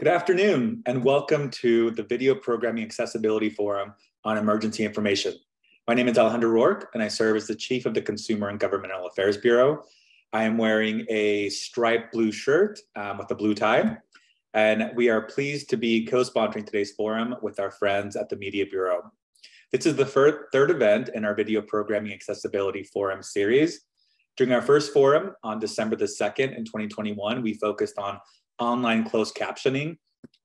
Good afternoon, and welcome to the Video Programming Accessibility Forum on Emergency Information. My name is Alejandro Rourke, and I serve as the Chief of the Consumer and Governmental Affairs Bureau. I am wearing a striped blue shirt with a blue tie, and we are pleased to be co-sponsoring today's forum with our friends at the Media Bureau. This is the third event in our Video Programming Accessibility Forum series. During our first forum on December the 2nd in 2021, we focused on online closed captioning.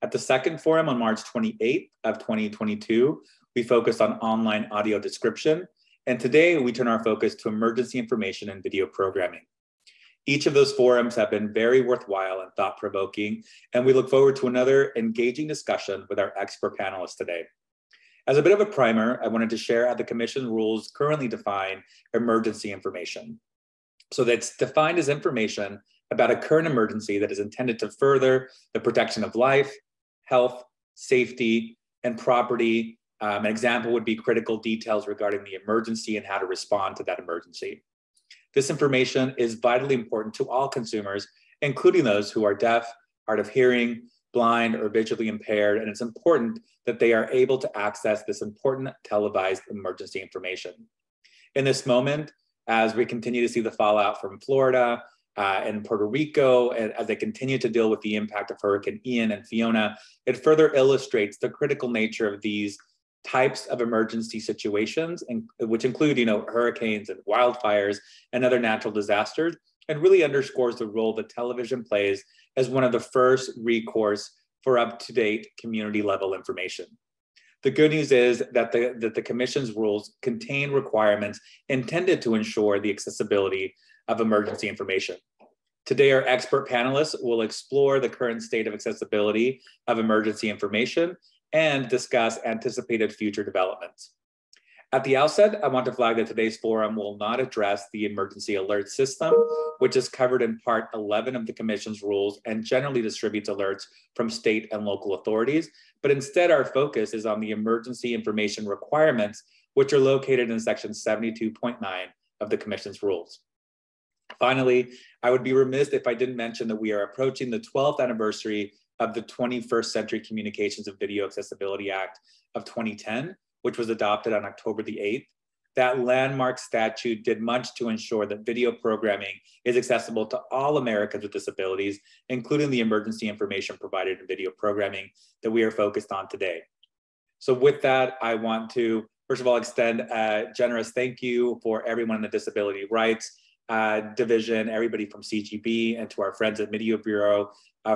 At the second forum on March 28th of 2022, we focused on online audio description. And today we turn our focus to emergency information and video programming. Each of those forums have been very worthwhile and thought-provoking, and we look forward to another engaging discussion with our expert panelists today. As a bit of a primer, I wanted to share how the Commission rules currently define emergency information. So that's defined as information about a current emergency that is intended to further the protection of life, health, safety, and property. An example would be critical details regarding the emergency and how to respond to that emergency. This information is vitally important to all consumers, including those who are deaf, hard of hearing, blind, or visually impaired, and it's important that they are able to access this important televised emergency information. In this moment, as we continue to see the fallout from Florida, and Puerto Rico, and as they continue to deal with the impact of Hurricane Ian and Fiona, it further illustrates the critical nature of these types of emergency situations, which include, hurricanes and wildfires and other natural disasters, and really underscores the role that television plays as one of the first recourse for up-to-date community-level information. The good news is that the Commission's rules contain requirements intended to ensure the accessibility of emergency information. Today, our expert panelists will explore the current state of accessibility of emergency information and discuss anticipated future developments. At the outset, I want to flag that today's forum will not address the emergency alert system, which is covered in Part 11 of the Commission's rules and generally distributes alerts from state and local authorities, but instead our focus is on the emergency information requirements, which are located in Section 72.9 of the Commission's rules. Finally, I would be remiss if I didn't mention that we are approaching the 12th anniversary of the 21st Century Communications and Video Accessibility Act of 2010, which was adopted on October the 8th. That landmark statute did much to ensure that video programming is accessible to all Americans with disabilities, including the emergency information provided in video programming that we are focused on today. So with that, I want to, first of all, extend a generous thank you for everyone in the Disability Rights Division, everybody from CGB, and to our friends at Media Bureau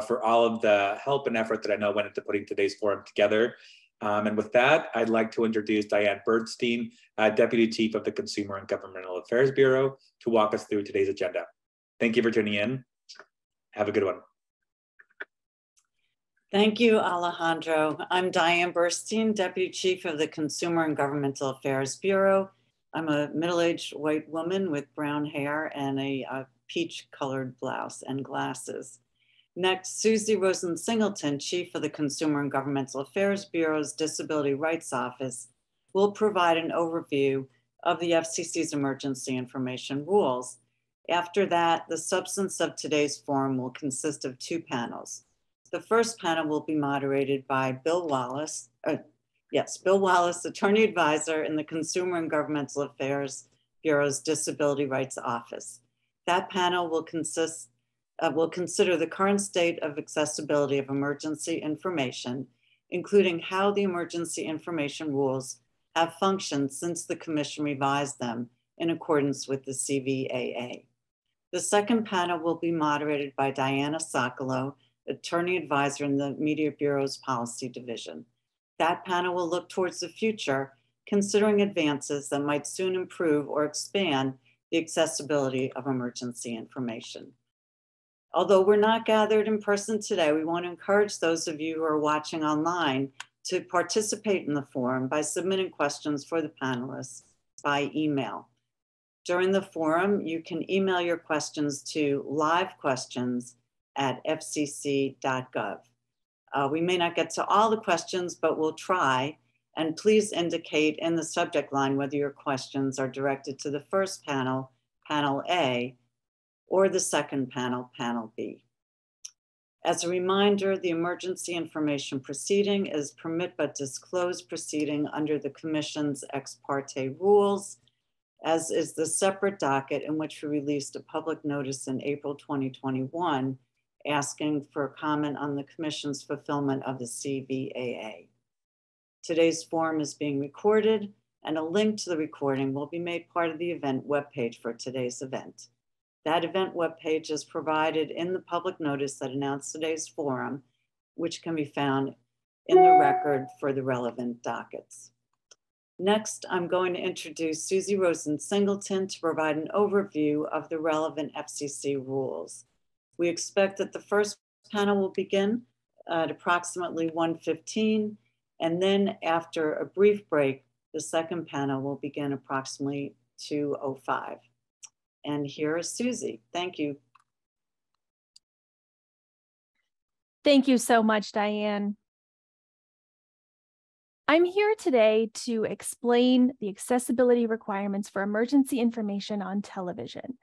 for all of the help and effort that I know went into putting today's forum together. And with that, I'd like to introduce Diane Bernstein, Deputy Chief of the Consumer and Governmental Affairs Bureau, to walk us through today's agenda. Thank you for tuning in. Have a good one. Thank you, Alejandro. I'm Diane Bernstein, Deputy Chief of the Consumer and Governmental Affairs Bureau. I'm a middle-aged white woman with brown hair and a peach-colored blouse and glasses. Next, Susie Rosen-Singleton, Chief of the Consumer and Governmental Affairs Bureau's Disability Rights Office, will provide an overview of the FCC's emergency information rules. After that, the substance of today's forum will consist of two panels. The first panel will be moderated by Bill Wallace, Attorney Advisor in the Consumer and Governmental Affairs Bureau's Disability Rights Office. That panel will consider the current state of accessibility of emergency information, including how the emergency information rules have functioned since the Commission revised them in accordance with the CVAA. The second panel will be moderated by Diana Sokolo, Attorney Advisor in the Media Bureau's Policy Division. That panel will look towards the future, considering advances that might soon improve or expand the accessibility of emergency information. Although we're not gathered in person today, we want to encourage those of you who are watching online to participate in the forum by submitting questions for the panelists by email. During the forum, you can email your questions to livequestions@fcc.gov. We may not get to all the questions, but we'll try. And please indicate in the subject line whether your questions are directed to the first panel, panel A, or the second panel, panel B. As a reminder, the emergency information proceeding is permit but disclose proceeding under the Commission's ex parte rules, as is the separate docket in which we released a public notice in April 2021 asking for comment on the Commission's fulfillment of the CVAA. Today's forum is being recorded, and a link to the recording will be made part of the event webpage for today's event. That event webpage is provided in the public notice that announced today's forum, which can be found in the record for the relevant dockets. Next, I'm going to introduce Susie Rosen-Singleton to provide an overview of the relevant FCC rules. We expect that the first panel will begin at approximately 1:15, and then after a brief break, the second panel will begin approximately 2:05. And here is Susie. Thank you. Thank you so much, Diane. I'm here today to explain the accessibility requirements for emergency information on television.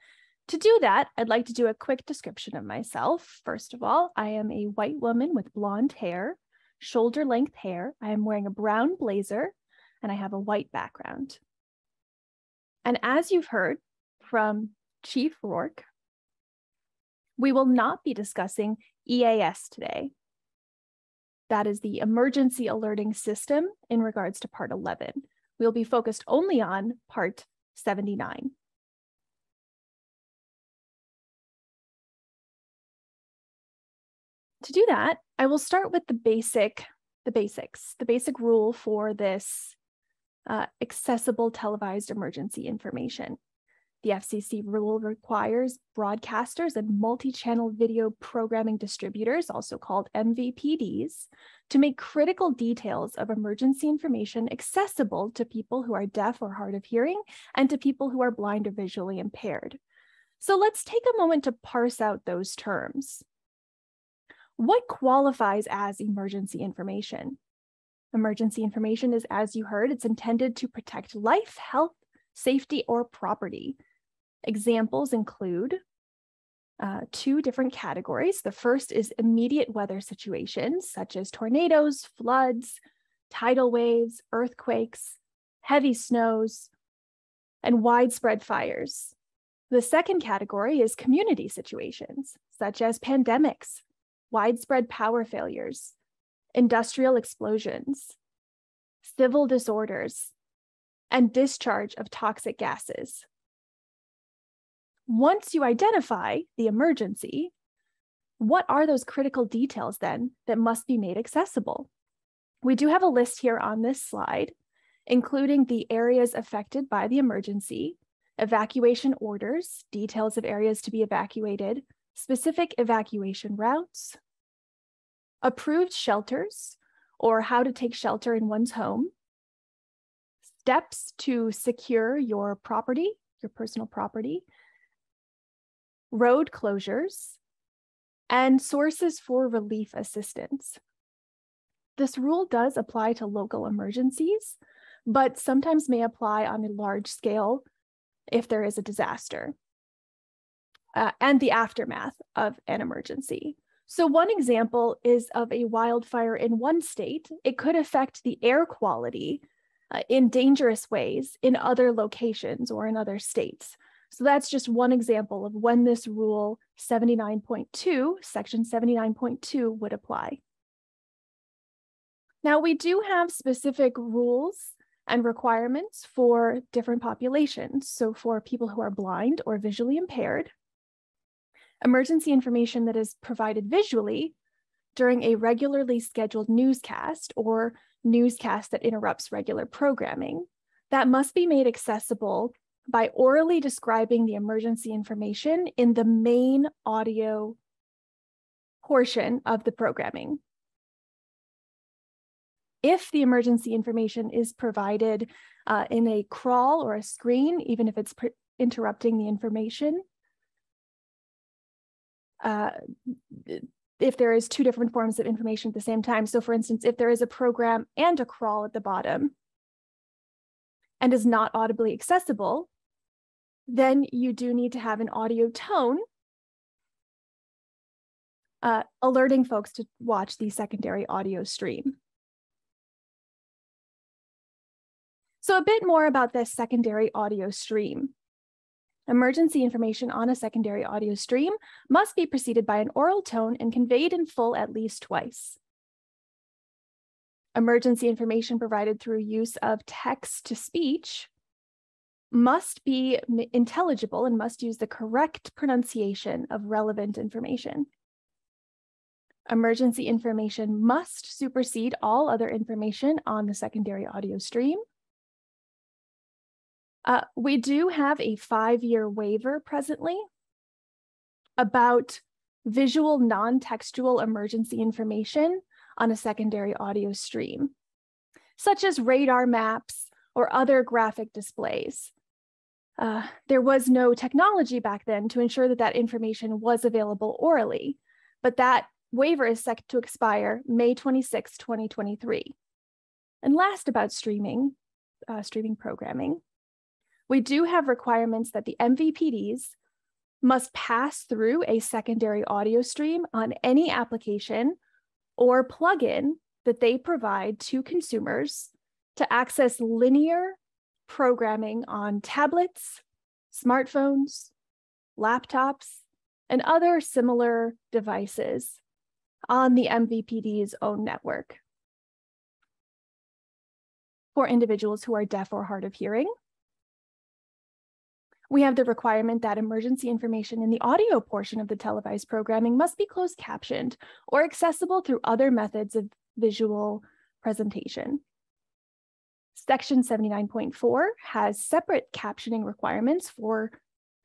To do that, I'd like to do a quick description of myself. First of all, I am a white woman with blonde hair, shoulder-length hair. I am wearing a brown blazer, and I have a white background. And as you've heard from Chief Rourke, we will not be discussing EAS today. That is the emergency alerting system in regards to Part 11. We'll be focused only on Part 79. To do that, I will start with the basic rule for this accessible televised emergency information. The FCC rule requires broadcasters and multi-channel video programming distributors, also called MVPDs, to make critical details of emergency information accessible to people who are deaf or hard of hearing and to people who are blind or visually impaired. So let's take a moment to parse out those terms. What qualifies as emergency information? Emergency information is, as you heard, it's intended to protect life, health, safety, or property. Examples include two different categories. The first is immediate weather situations, such as tornadoes, floods, tidal waves, earthquakes, heavy snows, and widespread fires. The second category is community situations, such as pandemics, widespread power failures, industrial explosions, civil disorders, and discharge of toxic gases. Once you identify the emergency, what are those critical details then that must be made accessible? We do have a list here on this slide, including the areas affected by the emergency, evacuation orders, details of areas to be evacuated, specific evacuation routes, approved shelters, or how to take shelter in one's home, steps to secure your property, your personal property, road closures, and sources for relief assistance. This rule does apply to local emergencies, but sometimes may apply on a large scale if there is a disaster and the aftermath of an emergency. So one example is of a wildfire in one state. It could affect the air quality in dangerous ways in other locations or in other states. So that's just one example of when this rule 79.2, section 79.2 would apply. Now we do have specific rules and requirements for different populations. So for people who are blind or visually impaired, emergency information that is provided visually during a regularly scheduled newscast or newscast that interrupts regular programming, that must be made accessible by orally describing the emergency information in the main audio portion of the programming. If the emergency information is provided in a crawl or a screen, even if it's interrupting the information, if there is two different forms of information at the same time. So for instance, if there is a program and a crawl at the bottom and is not audibly accessible, then you do need to have an audio tone alerting folks to watch the secondary audio stream. So a bit more about this secondary audio stream. Emergency information on a secondary audio stream must be preceded by an oral tone and conveyed in full at least twice. Emergency information provided through use of text-to-speech must be intelligible and must use the correct pronunciation of relevant information. Emergency information must supersede all other information on the secondary audio stream. We do have a 5-year waiver presently about visual non-textual emergency information on a secondary audio stream, such as radar maps or other graphic displays. There was no technology back then to ensure that that information was available orally, but that waiver is set to expire May 26, 2023. And last about streaming programming, we do have requirements that the MVPDs must pass through a secondary audio stream on any application or plugin that they provide to consumers to access linear programming on tablets, smartphones, laptops, and other similar devices on the MVPD's own network. For individuals who are deaf or hard of hearing, we have the requirement that emergency information in the audio portion of the televised programming must be closed captioned or accessible through other methods of visual presentation. Section 79.4 has separate captioning requirements for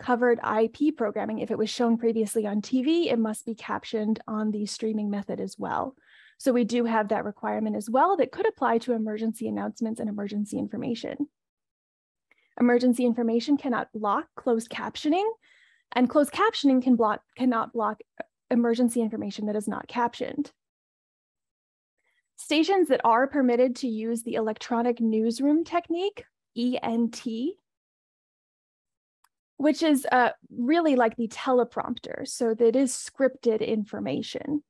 covered IP programming. If it was shown previously on TV, it must be captioned on the streaming method as well. So we do have that requirement as well that could apply to emergency announcements and emergency information. Emergency information cannot block closed captioning, and closed captioning cannot block emergency information that is not captioned. Stations that are permitted to use the electronic newsroom technique, ENT, which is really like the teleprompter, so that is scripted information.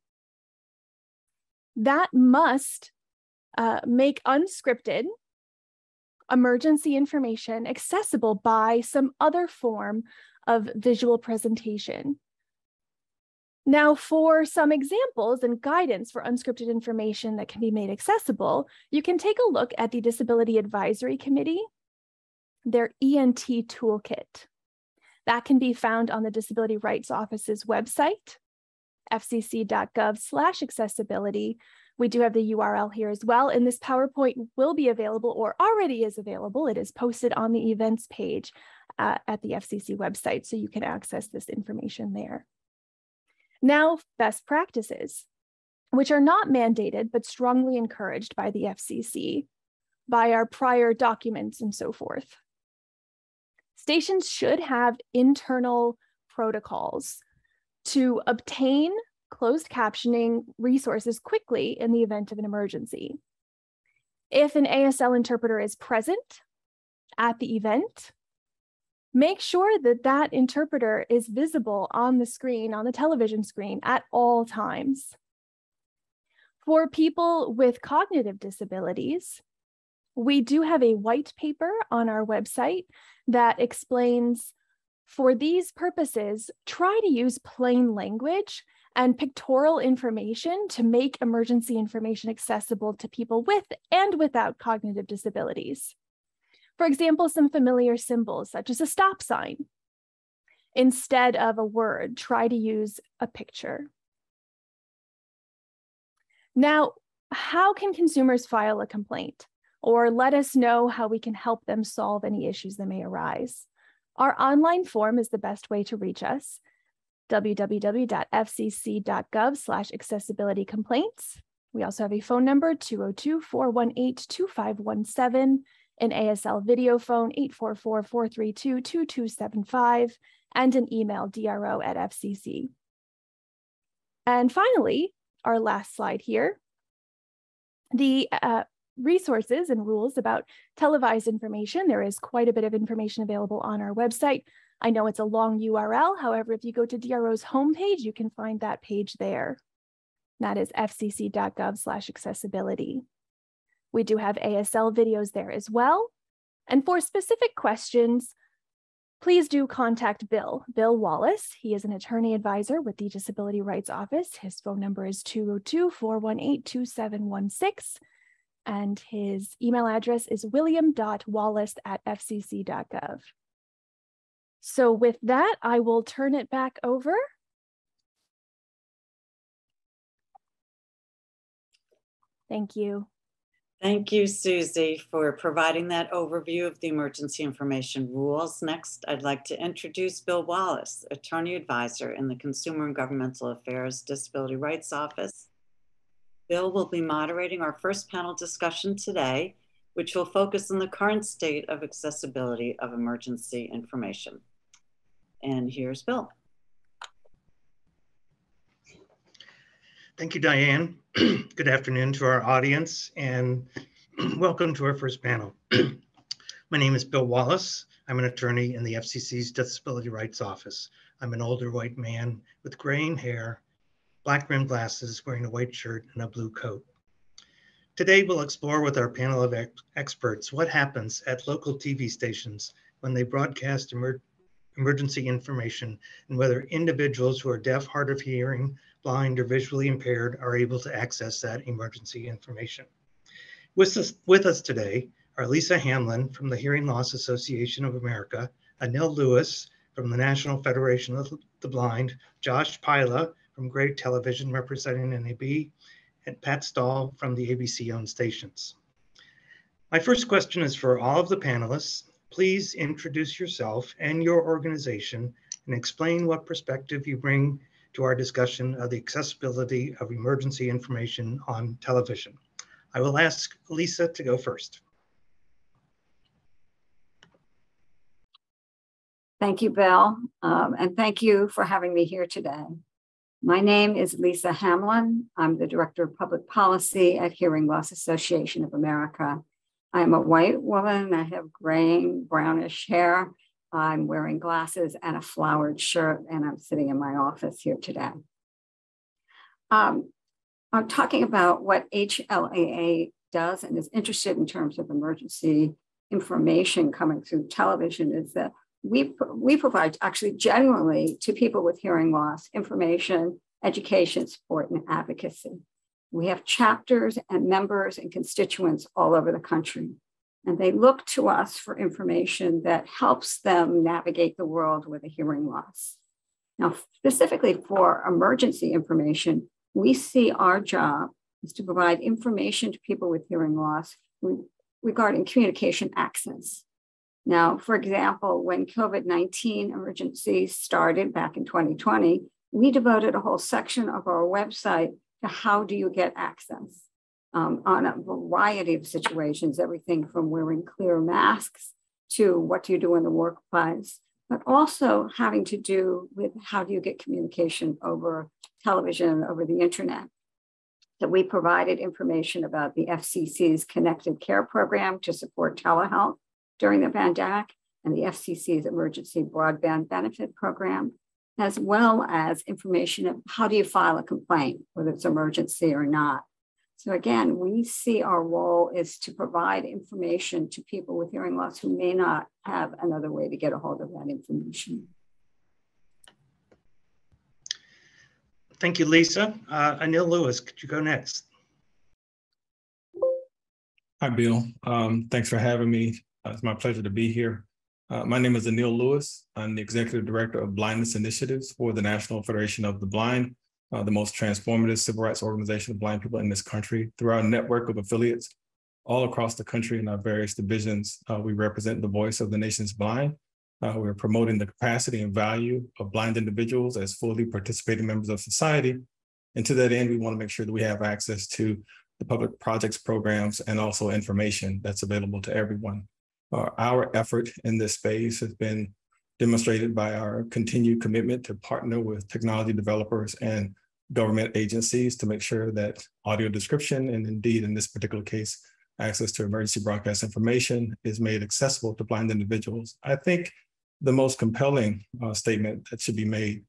That must make unscripted emergency information accessible by some other form of visual presentation. Now, for some examples and guidance for unscripted information that can be made accessible, you can take a look at the Disability Advisory Committee, their ENT Toolkit. That can be found on the Disability Rights Office's website, fcc.gov/accessibility. We do have the URL here as well, and this PowerPoint will be available or already is available. It is posted on the events page at the FCC website, so you can access this information there. Now, best practices, which are not mandated, but strongly encouraged by the FCC, by our prior documents and so forth. Stations should have internal protocols to obtain closed captioning resources quickly in the event of an emergency. If an ASL interpreter is present at the event, make sure that that interpreter is visible on the screen, on the television screen at all times. For people with cognitive disabilities, we do have a white paper on our website that explains, for these purposes, try to use plain language and pictorial information to make emergency information accessible to people with and without cognitive disabilities. For example, some familiar symbols such as a stop sign. Instead of a word, try to use a picture. Now, how can consumers file a complaint or let us know how we can help them solve any issues that may arise? Our online form is the best way to reach us. www.fcc.gov/accessibility-complaints. We also have a phone number, 202-418-2517, an ASL video phone, 844-432-2275, and an email, dro@fcc. And finally, our last slide here, the resources and rules about televised information. There is quite a bit of information available on our website. I know it's a long URL. However, if you go to DRO's homepage, you can find that page there. That is fcc.gov/accessibility. We do have ASL videos there as well. And for specific questions, please do contact Bill Wallace. He is an attorney advisor with the Disability Rights Office. His phone number is 202-418-2716. And his email address is william.wallace@fcc.gov. So with that, I will turn it back over. Thank you. Thank you, Susie, for providing that overview of the emergency information rules. Next, I'd like to introduce Bill Wallace, Attorney Advisor in the Consumer and Governmental Affairs Disability Rights Office. Bill will be moderating our first panel discussion today, which will focus on the current state of accessibility of emergency information. And here's Bill. Thank you, Diane. Good afternoon to our audience and welcome to our first panel. My name is Bill Wallace. I'm an attorney in the FCC's Disability Rights Office. I'm an older white man with graying hair, black rimmed glasses, wearing a white shirt and a blue coat. Today, we'll explore with our panel of experts what happens at local TV stations when they broadcast emergency information and whether individuals who are deaf, hard of hearing, blind, or visually impaired are able to access that emergency information. With us today are Lisa Hamlin from the Hearing Loss Association of America, Anil Lewis from the National Federation of the Blind, Josh Pila from Great Television representing NAB, and Pat Stahl from the ABC-owned stations. My first question is for all of the panelists. Please introduce yourself and your organization and explain what perspective you bring to our discussion of the accessibility of emergency information on television. I will ask Lisa to go first. Thank you, Bill, and thank you for having me here today. My name is Lisa Hamlin. I'm the Director of Public Policy at Hearing Loss Association of America. I'm a white woman. I have graying, brownish hair. I'm wearing glasses and a flowered shirt, and I'm sitting in my office here today. I'm talking about what HLAA does and is interested in terms of emergency information coming through television is that we provide actually genuinely to people with hearing loss information, education, support, and advocacy. We have chapters and members and constituents all over the country. And they look to us for information that helps them navigate the world with a hearing loss. Now, specifically for emergency information, we see our job is to provide information to people with hearing loss regarding communication access. Now, for example, when COVID-19 emergency started back in 2020, we devoted a whole section of our website to how do you get access. On a variety of situations, everything from wearing clear masks to what do you do in the workplace, but also having to do with how do you get communication over television, over the internet. So we provided information about the FCC's Connected Care program to support telehealth during the pandemic and the FCC's Emergency Broadband Benefit program, as well as information of how do you file a complaint, whether it's emergency or not. So again, we see our role is to provide information to people with hearing loss who may not have another way to get a hold of that information. Thank you, Lisa. Anil Lewis, could you go next? Hi, Bill. Thanks for having me. It's my pleasure to be here. My name is Anil Lewis. I'm the Executive Director of Blindness Initiatives for the National Federation of the Blind, the most transformative civil rights organization of blind people in this country. Through our network of affiliates all across the country in our various divisions, we represent the voice of the nation's blind. We're promoting the capacity and value of blind individuals as fully participating members of society. And to that end, we want to make sure that we have access to the public projects programs and also information that's available to everyone. Our effort in this space has been demonstrated by our continued commitment to partner with technology developers and government agencies to make sure that audio description, and indeed in this particular case, access to emergency broadcast information is made accessible to blind individuals. I think the most compelling statement that should be made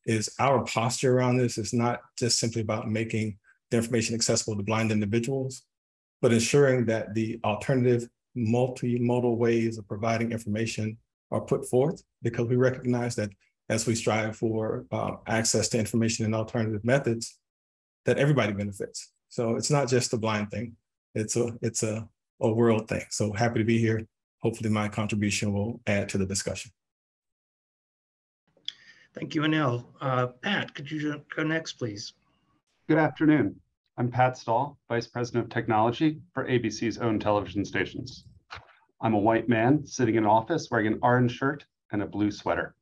is our posture around this is not just simply about making the information accessible to blind individuals, but ensuring that the alternative multimodal ways of providing information are put forth, because we recognize that as we strive for access to information in alternative methods, that everybody benefits. So it's not just a blind thing, it's a world thing. So happy to be here. Hopefully my contribution will add to the discussion. Thank you, Anil. Pat, could you go next, please? Good afternoon. I'm Pat Stahl, Vice President of Technology for ABC's own television stations. I'm a white man sitting in an office wearing an orange shirt and a blue sweater.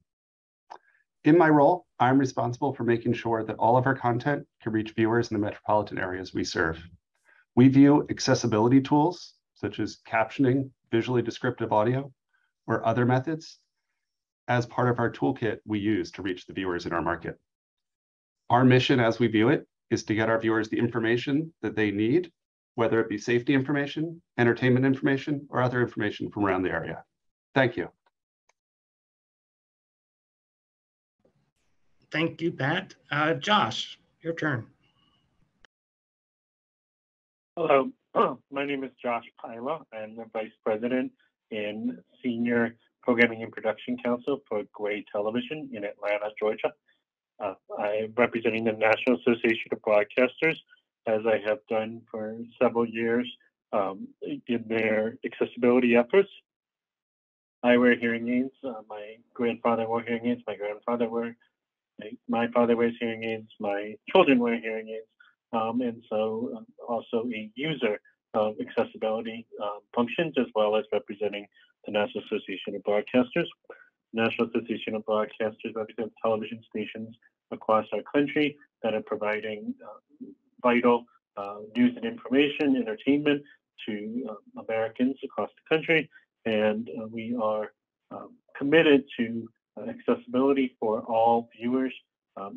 In my role, I'm responsible for making sure that all of our content can reach viewers in the metropolitan areas we serve. We view accessibility tools, such as captioning, visually descriptive audio, or other methods, as part of our toolkit we use to reach the viewers in our market. Our mission as we view it is to get our viewers the information that they need, whether it be safety information, entertainment information, or other information from around the area. Thank you. Thank you, Pat. Josh, your turn. Hello, my name is Josh Pila. I'm the Vice President and Senior Programming and Production Counsel for Gray Television in Atlanta, Georgia. I'm representing the National Association of Broadcasters, as I have done for several years in their accessibility efforts. I wear hearing aids. My grandfather wore hearing aids. My father wears hearing aids. My children wear hearing aids. And so also a user of accessibility functions, as well as representing the National Association of Broadcasters. National Association of Broadcasters represents television stations across our country that are providing vital news and information, entertainment to Americans across the country. And we are committed to accessibility for all viewers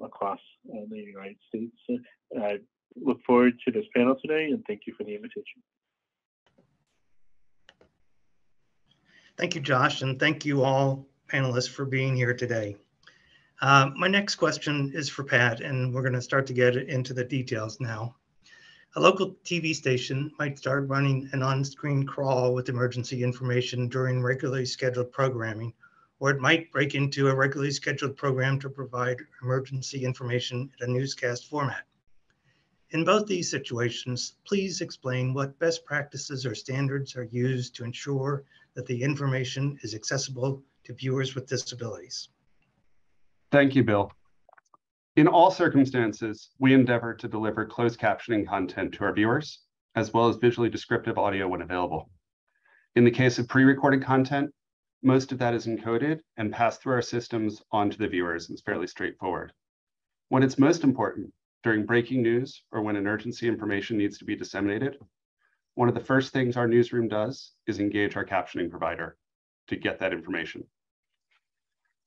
across the United States. I look forward to this panel today, and thank you for the invitation. Thank you, Josh, and thank you all panelists for being here today. My next question is for Pat, and we're going to start to get into the details now. A local TV station might start running an on-screen crawl with emergency information during regularly scheduled programming, or it might break into a regularly scheduled program to provide emergency information in a newscast format. In both these situations, please explain what best practices or standards are used to ensure that the information is accessible to viewers with disabilities. Thank you, Bill. In all circumstances, we endeavor to deliver closed captioning content to our viewers, as well as visually descriptive audio when available. In the case of pre-recorded content, most of that is encoded and passed through our systems onto the viewers, and it's fairly straightforward. When it's most important, during breaking news or when an urgency information needs to be disseminated, one of the first things our newsroom does is engage our captioning provider to get that information.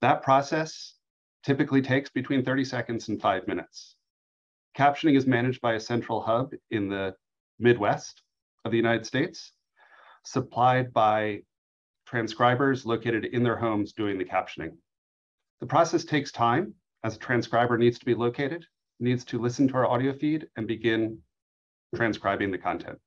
That process typically takes between 30 seconds and 5 minutes. Captioning is managed by a central hub in the Midwest of the United States, supplied by transcribers located in their homes doing the captioning. The process takes time, as a transcriber needs to be located, needs to listen to our audio feed and begin transcribing the content.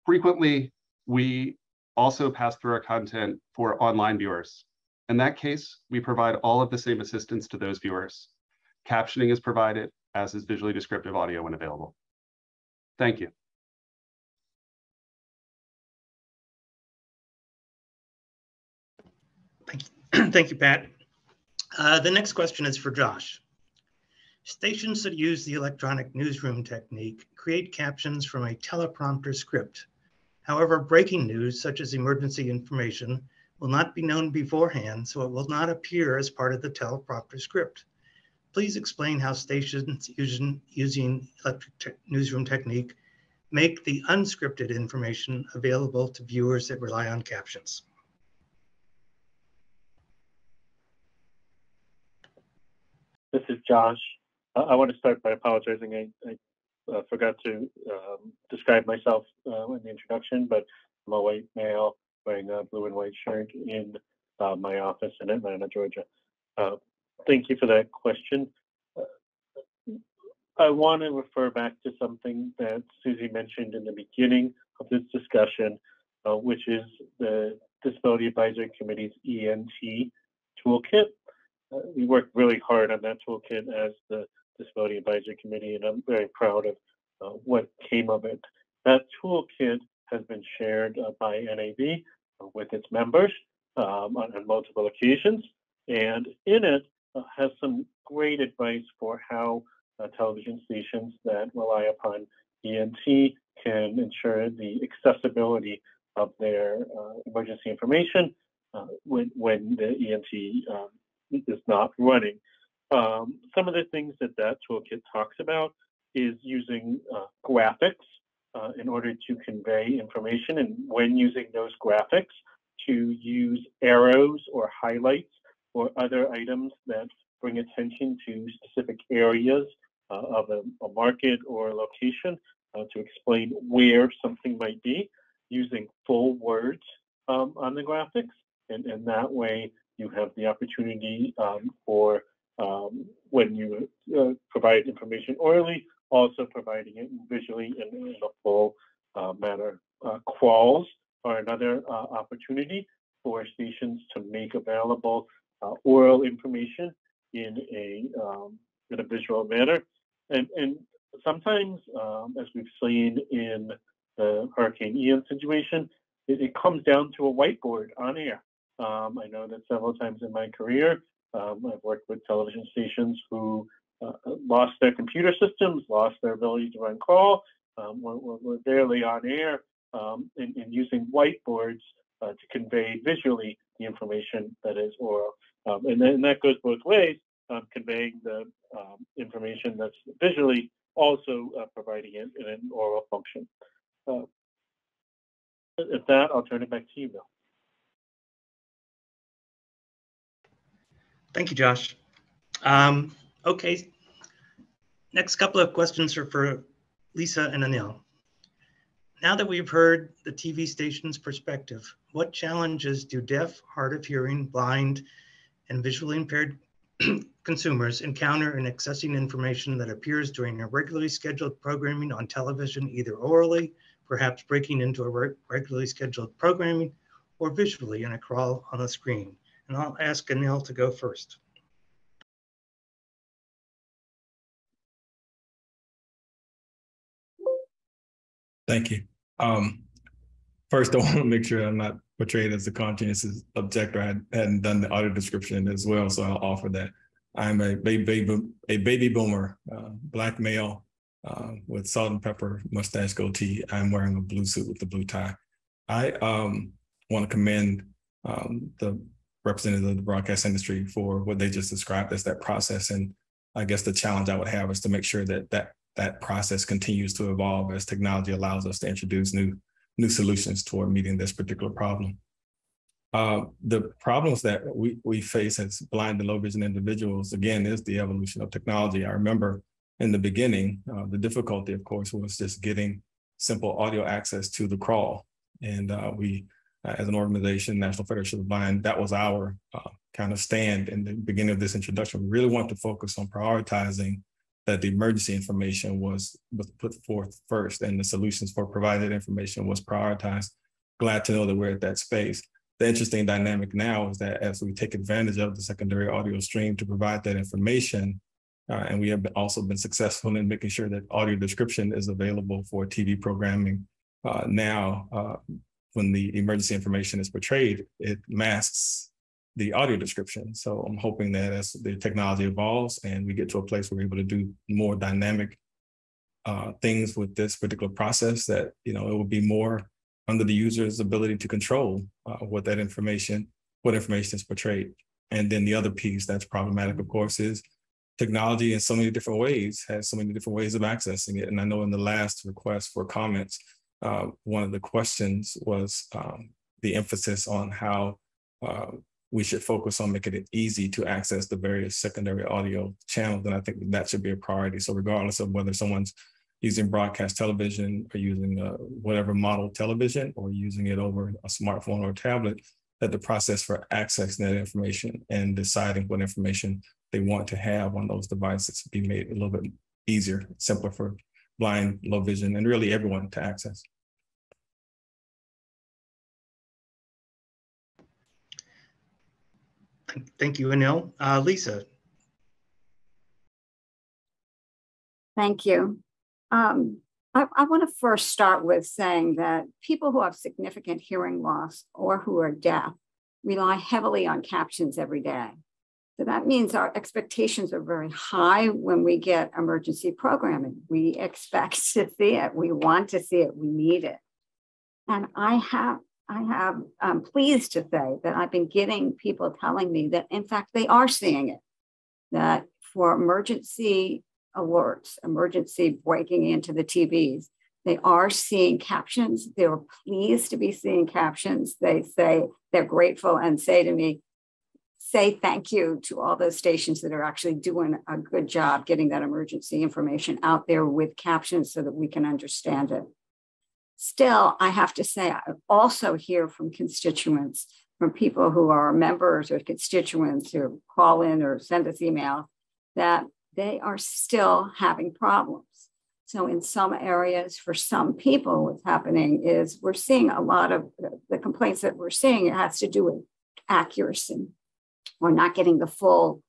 Frequently, we also pass through our content for online viewers. In that case, we provide all of the same assistance to those viewers. Captioning is provided, as is visually descriptive audio when available. Thank you. Thank you, Pat. The next question is for Josh. Stations that use the electronic newsroom technique create captions from a teleprompter script. However, breaking news, such as emergency information, will not be known beforehand, so it will not appear as part of the teleprompter script. Please explain how stations using electronic newsroom technique make the unscripted information available to viewers that rely on captions. This is Josh. I want to start by apologizing. I forgot to describe myself in the introduction, but I'm a white male wearing a blue and white shirt in my office in Atlanta, Georgia. Thank you for that question. I want to refer back to something that Susie mentioned in the beginning of this discussion, which is the Disability Advisory Committee's ENT toolkit. We worked really hard on that toolkit as the Disability Advisory Committee, and I'm very proud of what came of it. That toolkit has been shared by NAB with its members on multiple occasions, and in it has some great advice for how television stations that rely upon ENT can ensure the accessibility of their emergency information when the ENT is not running. Some of the things that toolkit talks about is using graphics in order to convey information, and when using those graphics, to use arrows or highlights or other items that bring attention to specific areas of a market or a location to explain where something might be, using full words on the graphics. And that way you have the opportunity for when you provide information orally, also providing it visually in a full manner. Crawls are another opportunity for stations to make available oral information in a visual manner. And sometimes, as we've seen in the Hurricane Ian situation, it comes down to a whiteboard on air. I know that several times in my career, I've worked with television stations who lost their computer systems, lost their ability to run call, were barely on air, and using whiteboards to convey visually the information that is oral. And that goes both ways, conveying the information that's visually, also providing it in an oral function. At that, I'll turn it back to you, Bill. Thank you, Josh. Okay, next couple of questions are for Lisa and Anil. Now that we've heard the TV station's perspective, what challenges do deaf, hard of hearing, blind, and visually impaired consumers encounter in accessing information that appears during a regularly scheduled programming on television, either orally, perhaps breaking into a regularly scheduled programming, or visually in a crawl on the screen? And I'll ask Anil to go first. Thank you. First, I want to make sure I'm not portrayed as a conscientious objector. I hadn't done the audio description as well, so I'll offer that. I'm a baby boomer, Black male with salt and pepper mustache goatee. I'm wearing a blue suit with a blue tie. I want to commend the representative of the broadcast industry for what they just described as that process. And I guess the challenge I would have is to make sure that that process continues to evolve as technology allows us to introduce new solutions toward meeting this particular problem. The problems that we face as blind and low vision individuals, again, is the evolution of technology. I remember in the beginning, the difficulty, of course, was just getting simple audio access to the crawl. And we, as an organization, National Federation of the Blind, that was our kind of stand in the beginning of this introduction. We really wanted to focus on prioritizing that the emergency information was put forth first, and the solutions for provided information was prioritized. Glad to know that we're at that space. The interesting dynamic now is that as we take advantage of the secondary audio stream to provide that information, and we have also been successful in making sure that audio description is available for TV programming. Now, when the emergency information is portrayed, it masks the audio description. So I'm hoping that as the technology evolves and we get to a place where we're able to do more dynamic things with this particular process, that it will be more under the user's ability to control what information is portrayed. And then the other piece that's problematic, of course, is technology in so many different ways has so many different ways of accessing it. And I know in the last request for comments, one of the questions was the emphasis on how we should focus on making it easy to access the various secondary audio channels. And I think that should be a priority. So regardless of whether someone's using broadcast television or using whatever model television or using it over a smartphone or a tablet, that the process for accessing that information and deciding what information they want to have on those devices be made a little bit easier, simpler for blind, low vision, and really everyone to access. Thank you, Anil. Lisa. Thank you. I want to first start with saying that people who have significant hearing loss or who are deaf rely heavily on captions every day. So that means our expectations are very high when we get emergency programming. We expect to see it, we want to see it, we need it. And I'm pleased to say that I've been getting people telling me that in fact they are seeing it, that for emergency alerts, emergency breaking into the TVs, they are seeing captions. They're pleased to be seeing captions. They say they're grateful and say to me, say thank you to all those stations that are actually doing a good job getting that emergency information out there with captions so that we can understand it. Still, I have to say, I also hear from constituents, from people who are members or constituents who call in or send us email, that they are still having problems. So in some areas, for some people, what's happening is we're seeing a lot of the complaints that we're seeing, it has to do with accuracy. We're not getting the full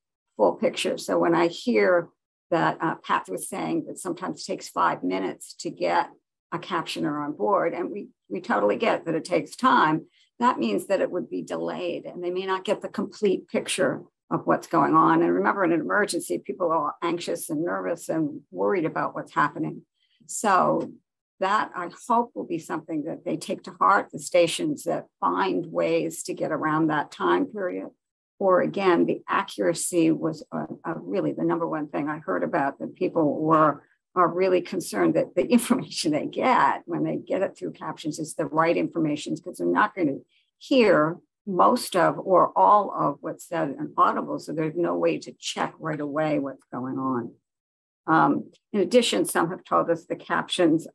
picture. So when I hear that Pat was saying that sometimes it takes 5 minutes to get a captioner on board, and we totally get that it takes time, that means that it would be delayed and they may not get the complete picture of what's going on. And remember, in an emergency, people are anxious and nervous and worried about what's happening. So that, I hope, will be something that they take to heart, the stations that find ways to get around that time period. Or again, the accuracy was really the number one thing I heard about, that people are really concerned that the information they get when they get it through captions is the right information, because they're not going to hear most of or all of what's said in audible, so there's no way to check right away what's going on. In addition, some have told us the captions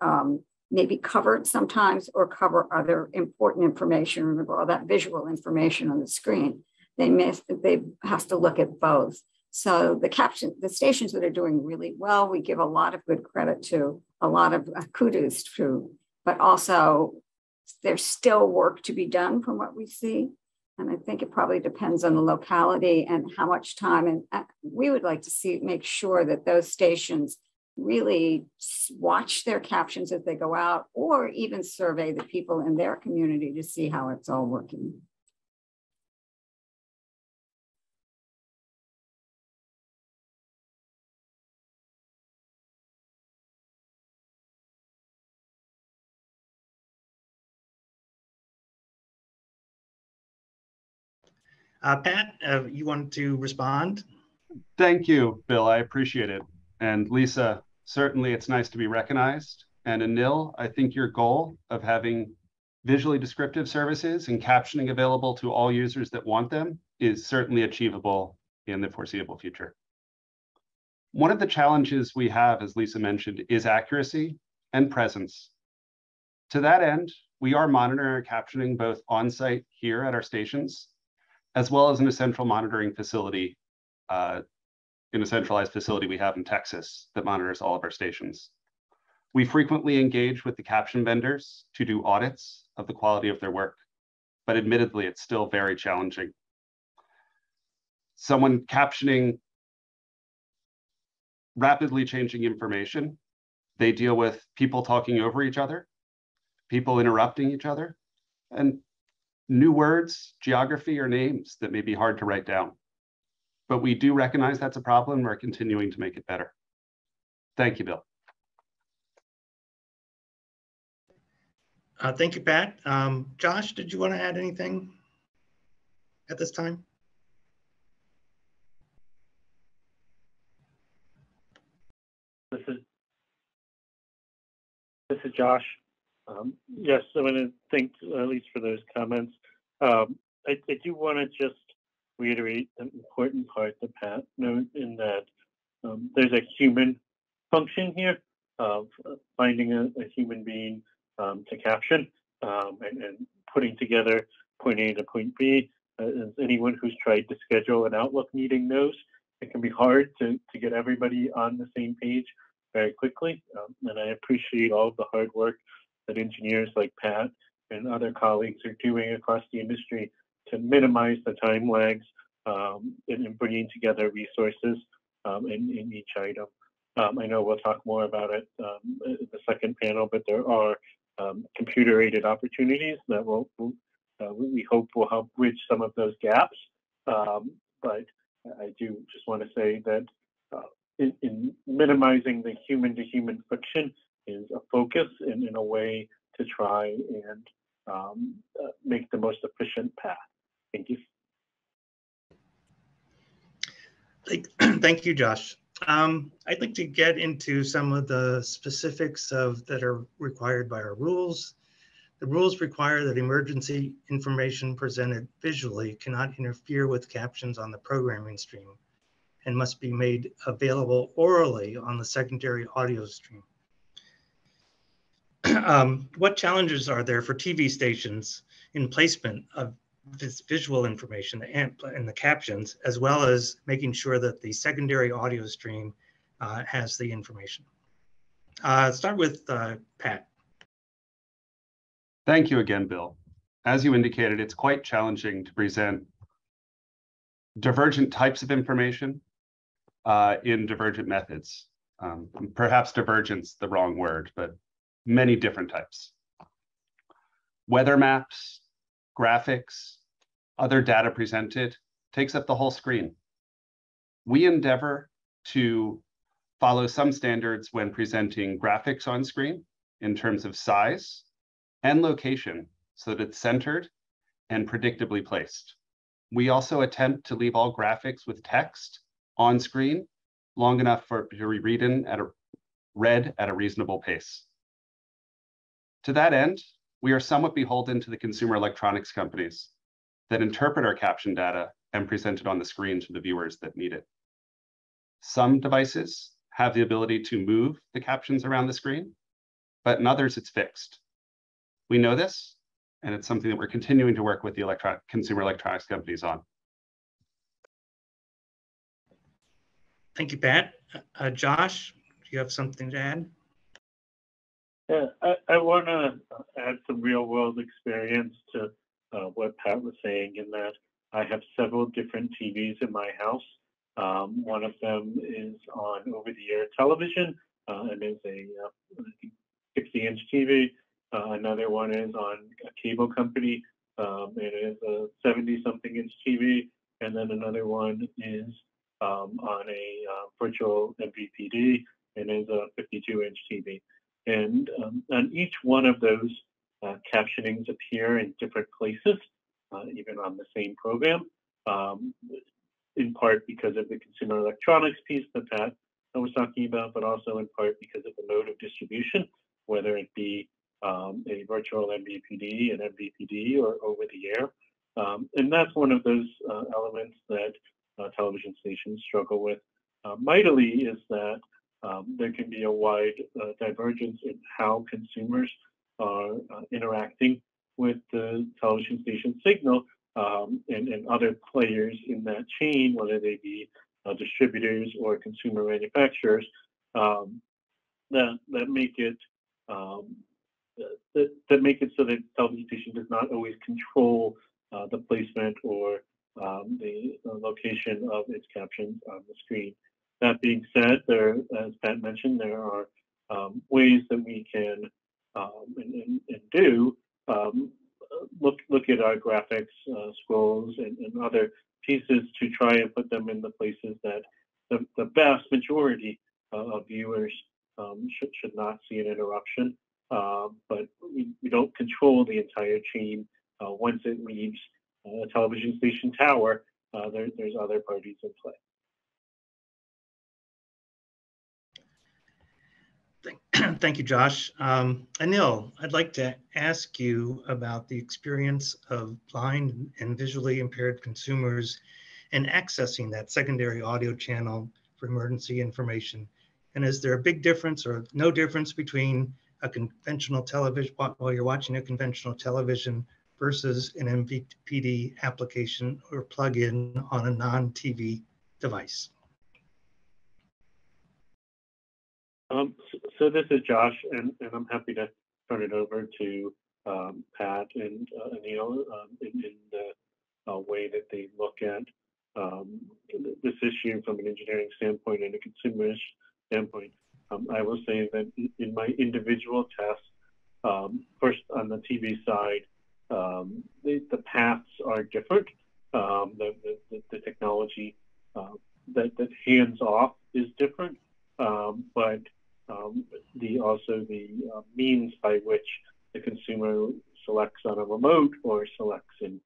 may be covered sometimes or cover other important information. Remember all that visual information on the screen. They have to look at both. So the stations that are doing really well, we give a lot of good credit to, a lot of kudos to, but also there's still work to be done from what we see. And I think it probably depends on the locality and how much time. And we would like to make sure that those stations really watch their captions as they go out, or even survey the people in their community to see how it's all working. Pat, you want to respond? Thank you, Bill. I appreciate it. And Lisa, certainly it's nice to be recognized. And Anil, I think your goal of having visually descriptive services and captioning available to all users that want them is certainly achievable in the foreseeable future. One of the challenges we have, as Lisa mentioned, is accuracy and presence. To that end, we are monitoring our captioning both on-site here at our stations, as well as in a central monitoring facility, in a centralized facility we have in Texas that monitors all of our stations. We frequently engage with the caption vendors to do audits of the quality of their work, but admittedly, it's still very challenging. Someone captioning rapidly changing information, they deal with people talking over each other, people interrupting each other, and new words, geography, or names that may be hard to write down. But we do recognize that's a problem. We're continuing to make it better. Thank you, Bill. Thank you, Pat. Josh, did you want to add anything at this time? This is Josh. Yes, I want to thank Elise for those comments. I do want to just reiterate an important part that Pat noted, in that there's a human function here of finding a human being to caption and putting together point A to point B. As anyone who's tried to schedule an Outlook meeting knows, it can be hard to get everybody on the same page very quickly. And I appreciate all of the hard work that engineers like Pat and other colleagues are doing across the industry to minimize the time lags in bringing together resources in each item. I know we'll talk more about it in the second panel, but there are computer-aided opportunities that we hope will help bridge some of those gaps. But I do just want to say that in minimizing the human-to-human friction is a focus in a way to try and make the most efficient path. Thank you. Thank you, Josh. I'd like to get into some of the specifics that are required by our rules. The rules require that emergency information presented visually cannot interfere with captions on the programming stream and must be made available orally on the secondary audio stream. What challenges are there for TV stations in placement of this visual information and the captions, as well as making sure that the secondary audio stream has the information? Start with Pat. Thank you again, Bill. As you indicated, it's quite challenging to present divergent types of information in divergent methods. Perhaps divergence the wrong word, but many different types. Weather maps, graphics, other data presented takes up the whole screen. We endeavor to follow some standards when presenting graphics on screen in terms of size and location so that it's centered and predictably placed. We also attempt to leave all graphics with text on screen long enough to be read at a reasonable pace. To that end, we are somewhat beholden to the consumer electronics companies that interpret our caption data and present it on the screen to the viewers that need it. Some devices have the ability to move the captions around the screen, but in others it's fixed. We know this, and it's something that we're continuing to work with the consumer electronics companies on. Thank you, Pat. Josh, do you have something to add? Yeah, I want to add some real-world experience to what Pat was saying, in that I have several different TVs in my house. One of them is on over-the-air television and is a 60-inch TV. Another one is on a cable company. It is a 70-something inch TV. And then another one is on a virtual MVPD, and is a 52-inch TV. And on each one of those, captionings appear in different places, even on the same program, in part because of the consumer electronics piece that Pat was talking about, but also in part because of the mode of distribution, whether it be a virtual MVPD, an MVPD, or over the air. And that's one of those elements that television stations struggle with mightily, is that there can be a wide divergence in how consumers are interacting with the television station signal and other players in that chain, whether they be distributors or consumer manufacturers, that make it that make it so that the television station does not always control the placement or the location of its captions on the screen. That being said, as Pat mentioned, there are ways that we can and do look at our graphics, scrolls, and other pieces to try and put them in the places that the vast majority of viewers should not see an interruption. But we don't control the entire chain. Once it leaves a television station tower, there's other parties in play. Thank you, Josh. Anil, I'd like to ask you about the experience of blind and visually impaired consumers in accessing that secondary audio channel for emergency information And is there a big difference or no difference between a conventional television, while you're watching a conventional television versus an MVPD application or plug-in on a non-TV device? So this is Josh, and I'm happy to turn it over to Pat and Anil in the way that they look at this issue from an engineering standpoint and a consumer standpoint. I will say that in my individual tests, first on the TV side, the paths are different. The technology that hands off is different, but the means by which the consumer selects on a remote or selects in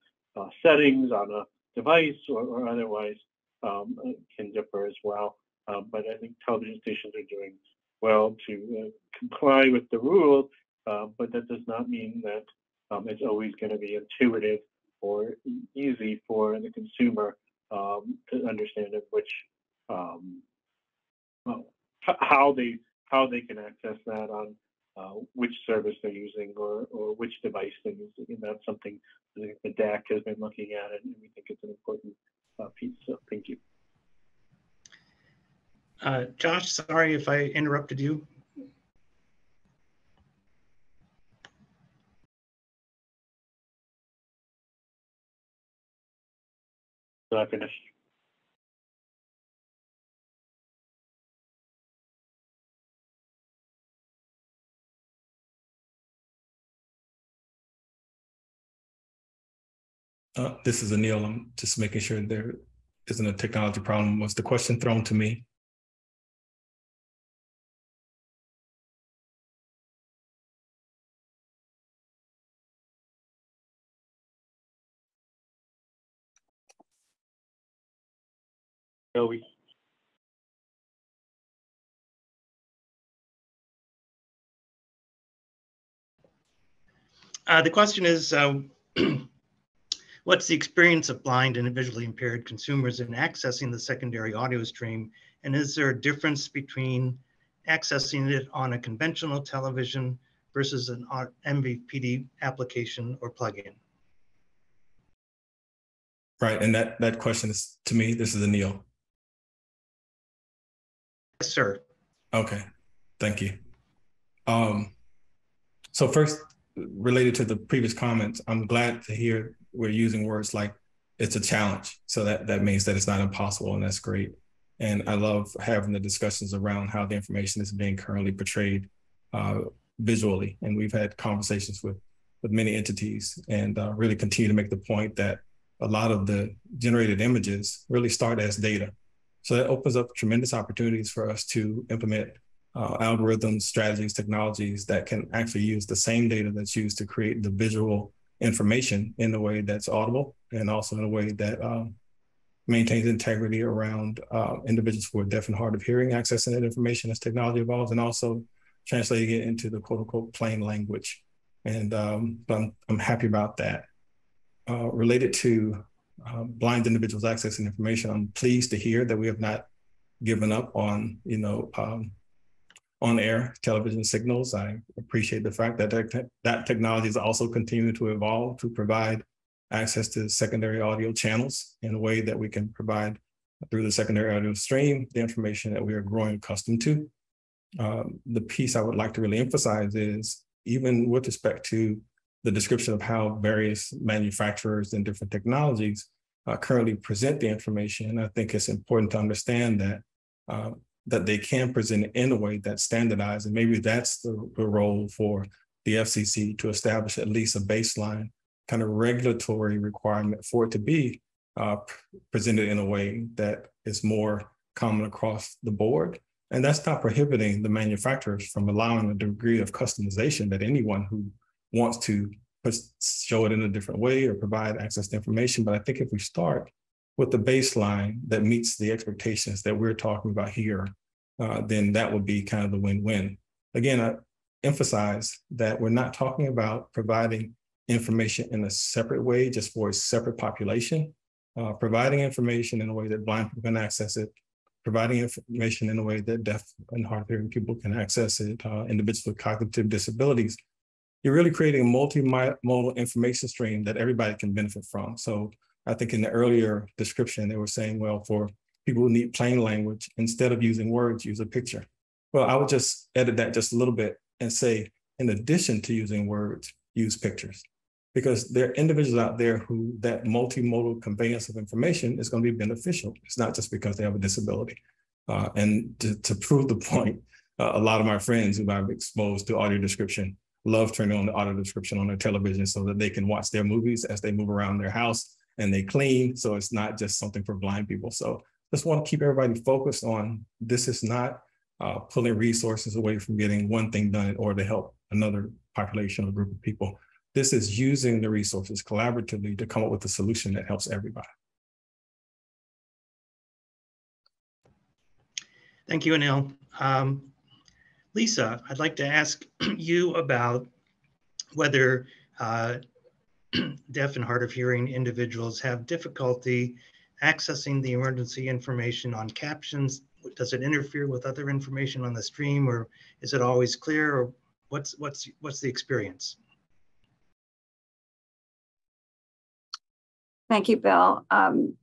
settings on a device or otherwise can differ as well. But I think television stations are doing well to comply with the rules, but that does not mean that it's always going to be intuitive or easy for the consumer to understand which how they can access that on which service they're using or which device they're using, and that's something I think the DAC has been looking at, and we think it's an important piece. So thank you. Josh, sorry if I interrupted you. So I finished. This is Anil. I'm just making sure there isn't a technology problem. Was the question thrown to me? Joey. The question is, what's the experience of blind and visually impaired consumers in accessing the secondary audio stream? And is there a difference between accessing it on a conventional television versus an MVPD application or plugin? Right, and that question is to me. This is Anil. Yes, sir. Okay, thank you. So first, related to the previous comments, I'm glad to hear we're using words like it's a challenge. So that means that it's not impossible, and that's great. And I love having the discussions around how the information is being currently portrayed visually. And we've had conversations with many entities and really continue to make the point that a lot of the generated images really start as data. So that opens up tremendous opportunities for us to implement algorithms, strategies, technologies that can actually use the same data that's used to create the visual information in a way that's audible and also in a way that maintains integrity around individuals who are deaf and hard of hearing accessing that information as technology evolves, and also translating it into the quote unquote plain language. And but I'm happy about that. Related to blind individuals accessing information, I'm pleased to hear that we have not given up on, on-air television signals. I appreciate the fact that that technology is also continuing to evolve to provide access to secondary audio channels in a way that we can provide through the secondary audio stream the information that we are growing accustomed to. The piece I would like to really emphasize is, even with respect to the description of how various manufacturers and different technologies currently present the information, I think it's important to understand that that they can present it in a way that's standardized. And maybe that's the role for the FCC to establish at least a baseline kind of regulatory requirement for it to be presented in a way that is more common across the board. And that's not prohibiting the manufacturers from allowing a degree of customization that anyone who wants to show it in a different way or provide access to information. But I think if we start with the baseline that meets the expectations that we're talking about here, then that would be kind of the win-win. Again, I emphasize that we're not talking about providing information in a separate way just for a separate population. Providing information in a way that blind people can access it providing information in a way that deaf and hard of hearing people can access it, individuals with cognitive disabilities, you're really creating a multimodal information stream that everybody can benefit from. So I think in the earlier description, they were saying, well, for people who need plain language, instead of using words, use a picture. Well, I would just edit that just a little bit and say, in addition to using words, use pictures. Because there are individuals out there who that multimodal conveyance of information is going to be beneficial. It's not just because they have a disability. And to prove the point, a lot of my friends who I've exposed to audio description love turning on the audio description on their television so that they can watch their movies as they move around their house and they clean. So it's not just something for blind people. So just want to keep everybody focused on this is not pulling resources away from getting one thing done in order to help another population or group of people. This is using the resources collaboratively to come up with a solution that helps everybody. Thank you, Anil. Lisa, I'd like to ask you about whether deaf and hard of hearing individuals have difficulty accessing the emergency information on captions. Does it interfere with other information on the stream, or is it always clear, or what's the experience? Thank you, Bill.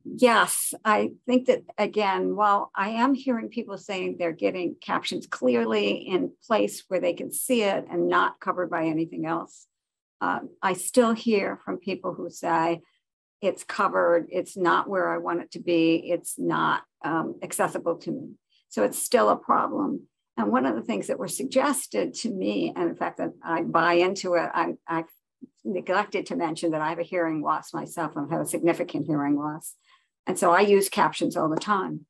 Yes, I think that, again, while I am hearing people saying they're getting captions clearly in place where they can see it and not covered by anything else, I still hear from people who say it's covered, it's not where I want it to be, it's not accessible to me. So it's still a problem. And one of the things that were suggested to me, and in fact, that I buy into it, I've neglected to mention that I have a hearing loss myself. I have a significant hearing loss. And so I use captions all the time.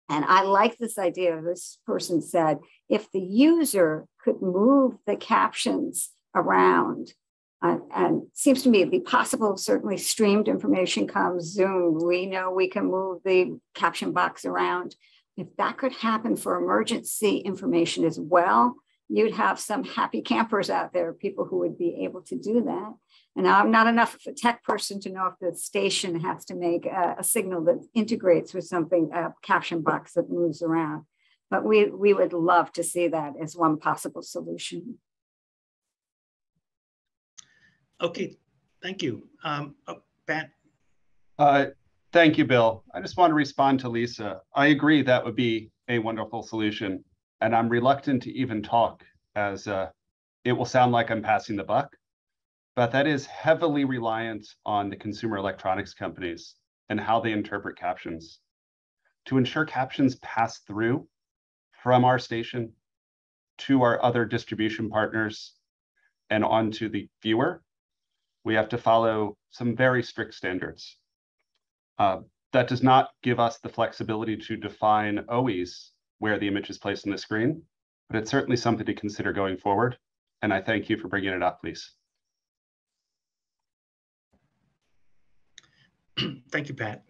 And I like this idea. This person said, if the user could move the captions around, and seems to me it'd be possible, certainly streamed information comes, Zoom, we know we can move the caption box around. If that could happen for emergency information as well, you'd have some happy campers out there, people who would be able to do that. And I'm not enough of a tech person to know if the station has to make a signal that integrates with something, a caption box that moves around. But we would love to see that as one possible solution. Okay, thank you. Pat? Thank you, Bill. I just want to respond to Lisa. I agree that would be a wonderful solution. And I'm reluctant to even talk, as it will sound like I'm passing the buck, but that is heavily reliant on the consumer electronics companies and how they interpret captions. To ensure captions pass through from our station to our other distribution partners and onto the viewer, we have to follow some very strict standards. That does not give us the flexibility to define always where the image is placed on the screen, but it's certainly something to consider going forward. And I thank you for bringing it up, please. Thank you, Pat.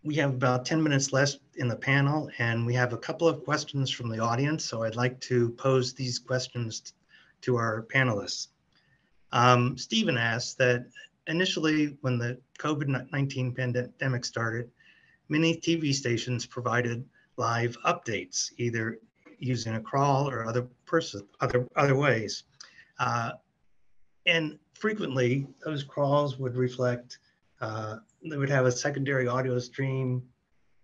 We have about 10 minutes left in the panel, and we have a couple of questions from the audience. So I'd like to pose these questions to our panelists. Stephen asked that initially when the COVID-19 pandemic started, many TV stations provided live updates, either using a crawl or other ways. And frequently, those crawls would reflect, they would have a secondary audio stream,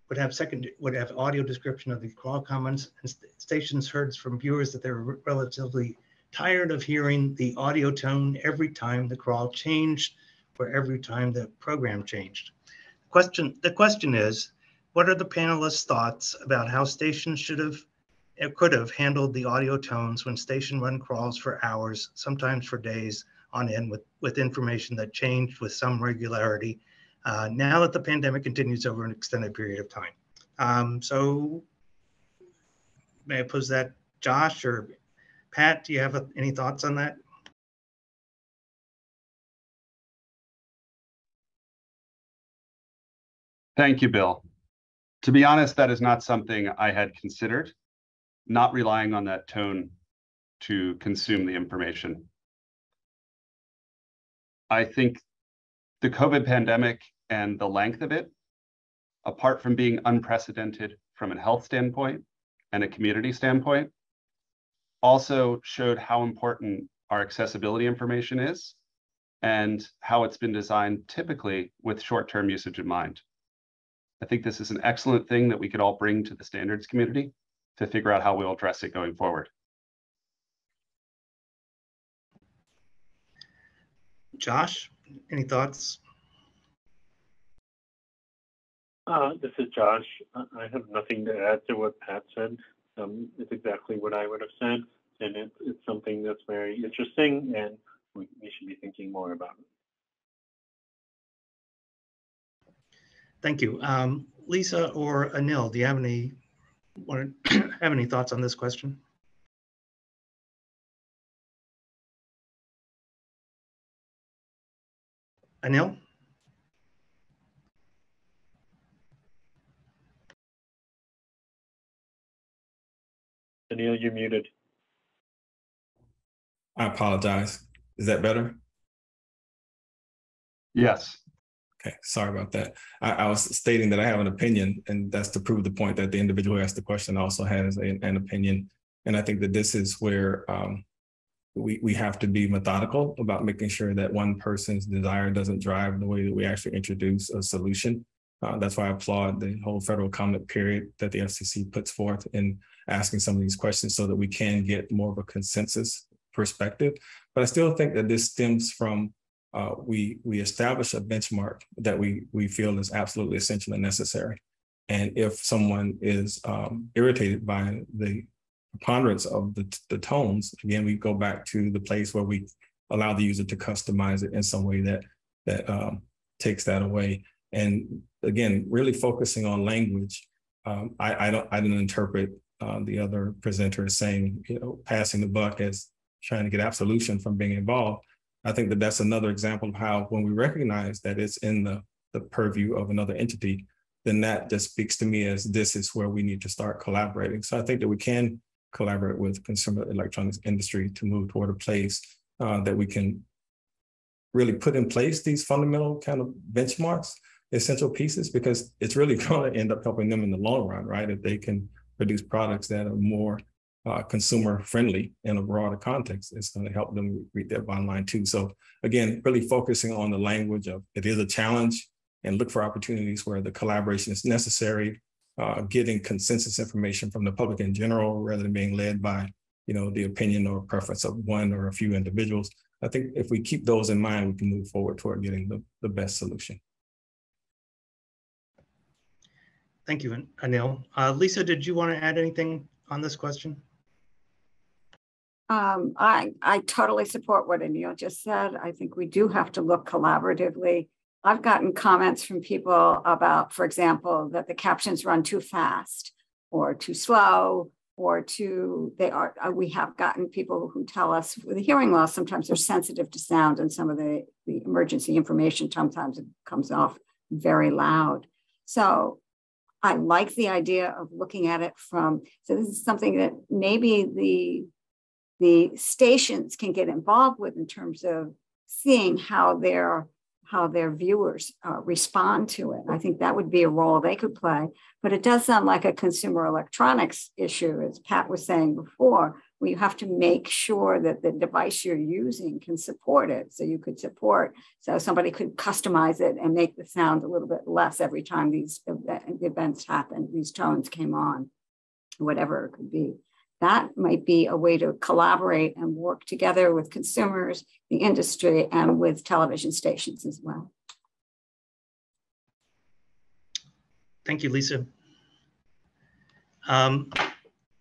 would have audio description of the crawl comments, and stations heard from viewers that they were relatively tired of hearing the audio tone every time the crawl changed or every time the program changed. The question is, what are the panelists' thoughts about how stations could have handled the audio tones when station run crawls for hours, sometimes for days on end, with information that changed with some regularity, now that the pandemic continues over an extended period of time? So may I pose that, Josh or Pat, do you have any thoughts on that? Thank you, Bill. To be honest, that is not something I had considered, not relying on that tone to consume the information. I think the COVID pandemic and the length of it apart from being unprecedented from a health standpoint and a community standpoint, also showed how important our accessibility information is and how it's been designed typically with short-term usage in mind. I think this is an excellent thing that we could all bring to the standards community to figure out how we'll address it going forward. Josh, any thoughts? This is Josh. I have nothing to add to what Pat said. It's exactly what I would have said, and it's something that's very interesting, and we should be thinking more about it. Thank you. Lisa or Anil, do you have any thoughts on this question? Anil? Anil, you're muted. I apologize. Is that better? Yes. Okay, sorry about that. I was stating that I have an opinion, and that's to prove the point that the individual who asked the question also has an opinion. And I think that this is where we have to be methodical about making sure that one person's desire doesn't drive the way that we actually introduce a solution. That's why I applaud the whole federal comment period that the FCC puts forth in asking some of these questions so that we can get more of a consensus perspective. But I still think that this stems from we establish a benchmark that we feel is absolutely essential and necessary. And if someone is irritated by the preponderance of the tones, again, we go back to the place where we allow the user to customize it in some way that takes that away. And again, really focusing on language, I didn't interpret the other presenter as saying, passing the buck as trying to get absolution from being involved. I think that that's another example of how when we recognize that it's in the purview of another entity, then that just speaks to me as this is where we need to start collaborating. So I think that we can collaborate with consumer electronics industry to move toward a place that we can really put in place these fundamental kind of benchmarks, essential pieces, because it's really going to end up helping them in the long run, right? If they can produce products that are more consumer friendly in a broader context, it's going to help them reach their bottom line too. So again, really focusing on the language of it is a challenge and look for opportunities where the collaboration is necessary, getting consensus information from the public in general, rather than being led by, the opinion or preference of one or a few individuals. I think if we keep those in mind, we can move forward toward getting the best solution. Thank you, Anil. Lisa, did you want to add anything on this question? I totally support what Anil just said. I think we do have to look collaboratively. I've gotten comments from people about, for example, that the captions run too fast or too slow or we have gotten people who tell us with the hearing loss, sometimes they're sensitive to sound and some of the emergency information, sometimes it comes off very loud. So I like the idea of looking at it so this is something that maybe the stations can get involved with in terms of seeing how their viewers respond to it. I think that would be a role they could play, but it does sound like a consumer electronics issue, as Pat was saying before, where you have to make sure that the device you're using can support it. So somebody could customize it and make the sound a little bit less every time these events happen, these tones came on, whatever it could be. That might be a way to collaborate and work together with consumers, the industry, and with television stations as well. Thank you, Lisa. I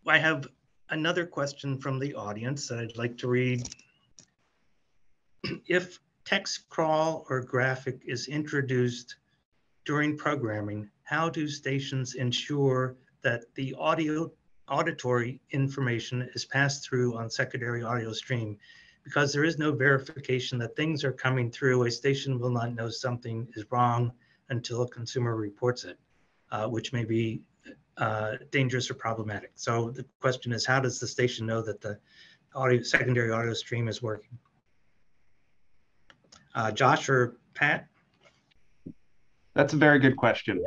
have another question from the audience that I'd like to read. If text crawl or graphic is introduced during programming, how do stations ensure that the auditory information is passed through on secondary audio stream? Because there is no verification that things are coming through, a station will not know something is wrong until a consumer reports it, which may be dangerous or problematic. So the question is, how does the station know that the secondary audio stream is working? Josh or Pat? That's a very good question.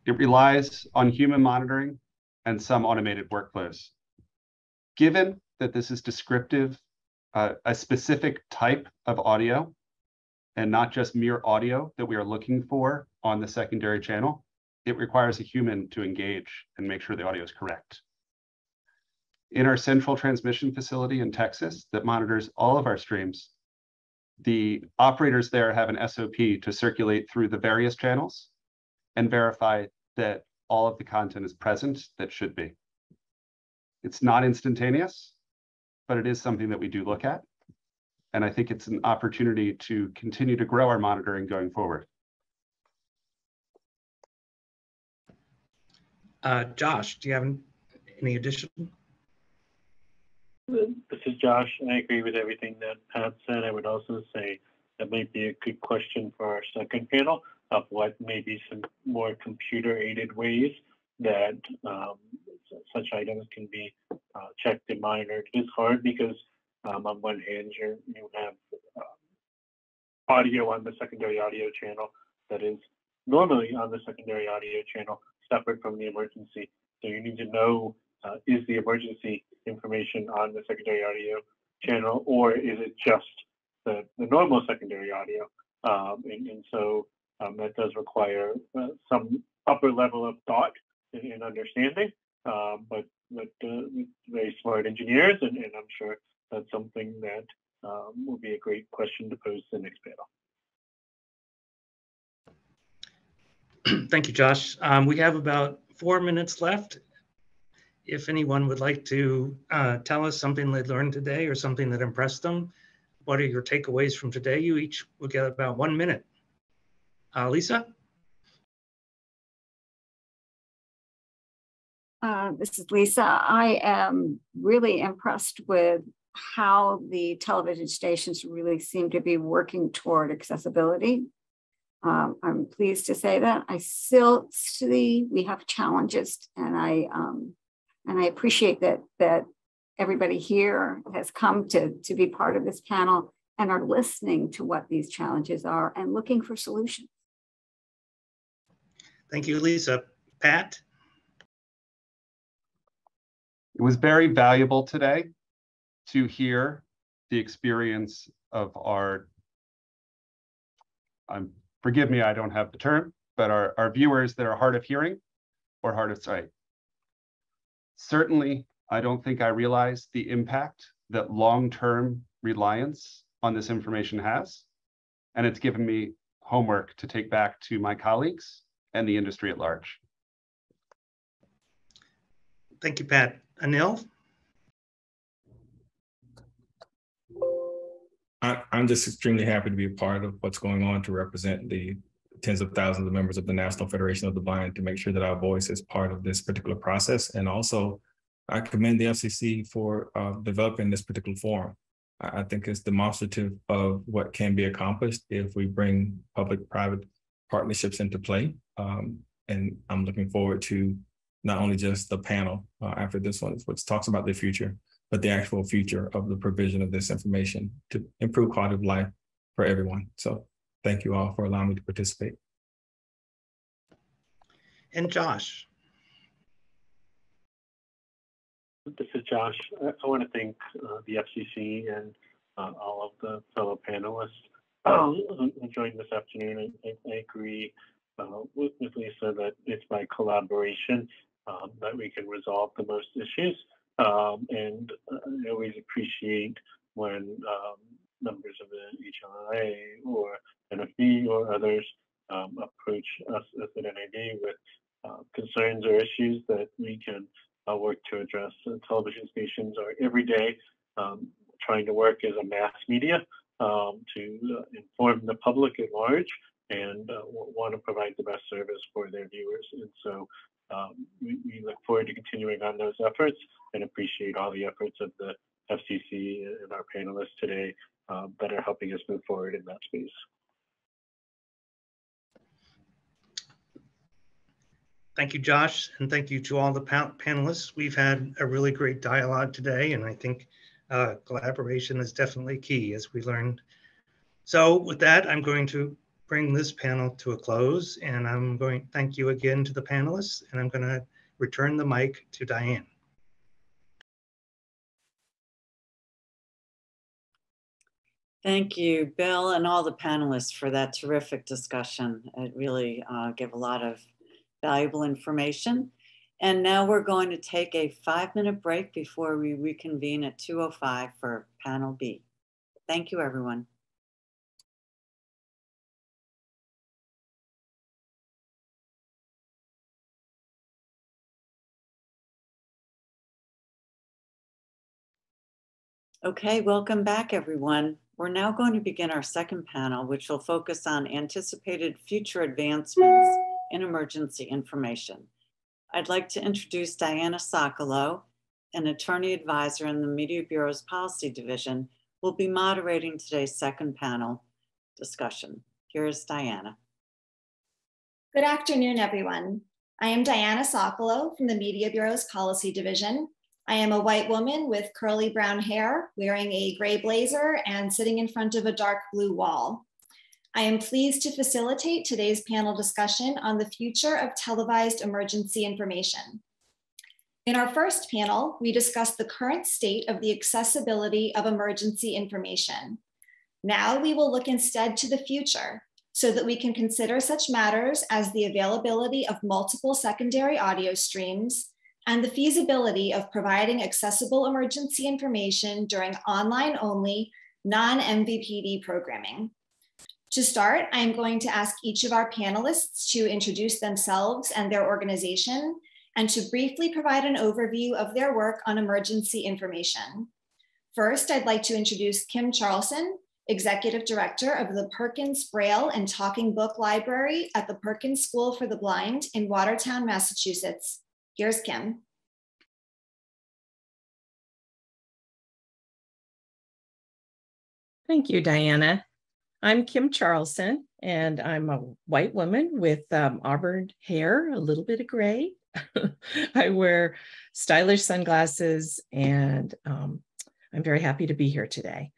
It relies on human monitoring and some automated workflows. Given that this is descriptive, a specific type of audio, and not just mere audio that we are looking for on the secondary channel, it requires a human to engage and make sure the audio is correct. In our central transmission facility in Texas that monitors all of our streams, the operators there have an SOP to circulate through the various channels and verify that all of the content is present that should be. It's not instantaneous, but it is something that we do look at. And I think it's an opportunity to continue to grow our monitoring going forward. Josh, do you have any addition? This is Josh. I agree with everything that Pat said. I would also say that might be a good question for our second panel of what may be some more computer-aided ways that such items can be checked and monitored. It's hard because on one hand, you have audio on the secondary audio channel that is normally on the secondary audio channel separate from the emergency. So you need to know, is the emergency information on the secondary audio channel, or is it just the normal secondary audio? And so that does require some upper level of thought and understanding, but very smart engineers, and I'm sure that's something that will be a great question to pose to the next panel. Thank you, Josh. We have about 4 minutes left. If anyone would like to tell us something they learned today or something that impressed them, what are your takeaways from today? You each will get about 1 minute. Lisa? This is Lisa. I am really impressed with how the television stations really seem to be working toward accessibility. I'm pleased to say that. I still see we have challenges, and I appreciate that everybody here has come to be part of this panel and are listening to what these challenges are and looking for solutions. Thank you, Lisa. Pat? It was very valuable today to hear the experience of our, forgive me, I don't have the term, but our viewers that are hard of hearing or hard of sight. Certainly, I don't think I realized the impact that long-term reliance on this information has, and it's given me homework to take back to my colleagues and the industry at large. Thank you, Pat. Anil? I'm just extremely happy to be a part of what's going on to represent the tens of thousands of members of the National Federation of the Blind to make sure that our voice is part of this particular process. And also, I commend the FCC for developing this particular forum. I think it's demonstrative of what can be accomplished if we bring public-private partnerships into play. And I'm looking forward to not only just the panel after this one, which talks about the future, but the actual future of the provision of this information to improve quality of life for everyone. So thank you all for allowing me to participate. And Josh. This is Josh. I want to thank the FCC and all of the fellow panelists who joined this afternoon. I agree with Lisa that it's by collaboration that we can resolve the most issues. And I always appreciate when members of the HLA or NFB or others approach us as an NAB with concerns or issues that we can work to address. Television stations are every day trying to work as a mass media to inform the public at large and want to provide the best service for their viewers. And so we look forward to continuing on those efforts and appreciate all the efforts of the FCC and our panelists today that are helping us move forward in that space. Thank you, Josh, and thank you to all the panelists. We've had a really great dialogue today, and I think collaboration is definitely key, as we learned. So with that, I'm going to bring this panel to a close, and I'm going to thank you again to the panelists, and I'm going to return the mic to Diane. Thank you, Bill, and all the panelists for that terrific discussion. It really gave a lot of valuable information. And now we're going to take a 5-minute break before we reconvene at 2:05 for panel B. Thank you, everyone. Okay, welcome back, everyone. We're now going to begin our second panel, which will focus on anticipated future advancements in emergency information. I'd like to introduce Diana Sokolo, an attorney advisor in the Media Bureau's Policy Division, who will be moderating today's second panel discussion. Here's Diana. Good afternoon, everyone. I am Diana Sokolo from the Media Bureau's Policy Division. I am a white woman with curly brown hair, wearing a gray blazer and sitting in front of a dark blue wall. I am pleased to facilitate today's panel discussion on the future of televised emergency information. In our first panel, we discussed the current state of the accessibility of emergency information. Now we will look instead to the future so that we can consider such matters as the availability of multiple secondary audio streams and the feasibility of providing accessible emergency information during online-only, non-MVPD programming. To start, I am going to ask each of our panelists to introduce themselves and their organization, and to briefly provide an overview of their work on emergency information. First, I'd like to introduce Kim Charlson, Executive Director of the Perkins Braille and Talking Book Library at the Perkins School for the Blind in Watertown, Massachusetts. Here's Kim. Thank you, Diana. I'm Kim Charlson, and I'm a white woman with auburn hair, a little bit of gray. I wear stylish sunglasses, and I'm very happy to be here today.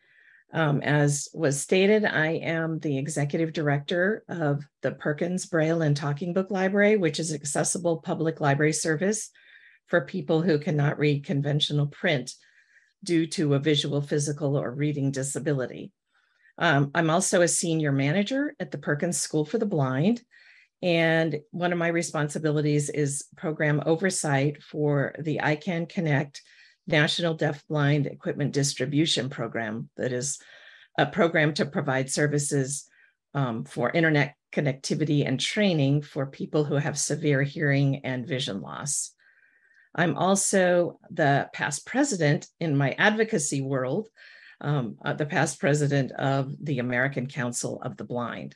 As was stated, I am the Executive Director of the Perkins Braille and Talking Book Library, which is an accessible public library service for people who cannot read conventional print due to a visual, physical, or reading disability. I'm also a senior manager at the Perkins School for the Blind, and one of my responsibilities is program oversight for the ICANN Connect National Deafblind Equipment Distribution Program. That is a program to provide services for internet connectivity and training for people who have severe hearing and vision loss. I'm also the past president in my advocacy world, the past president of the American Council of the Blind.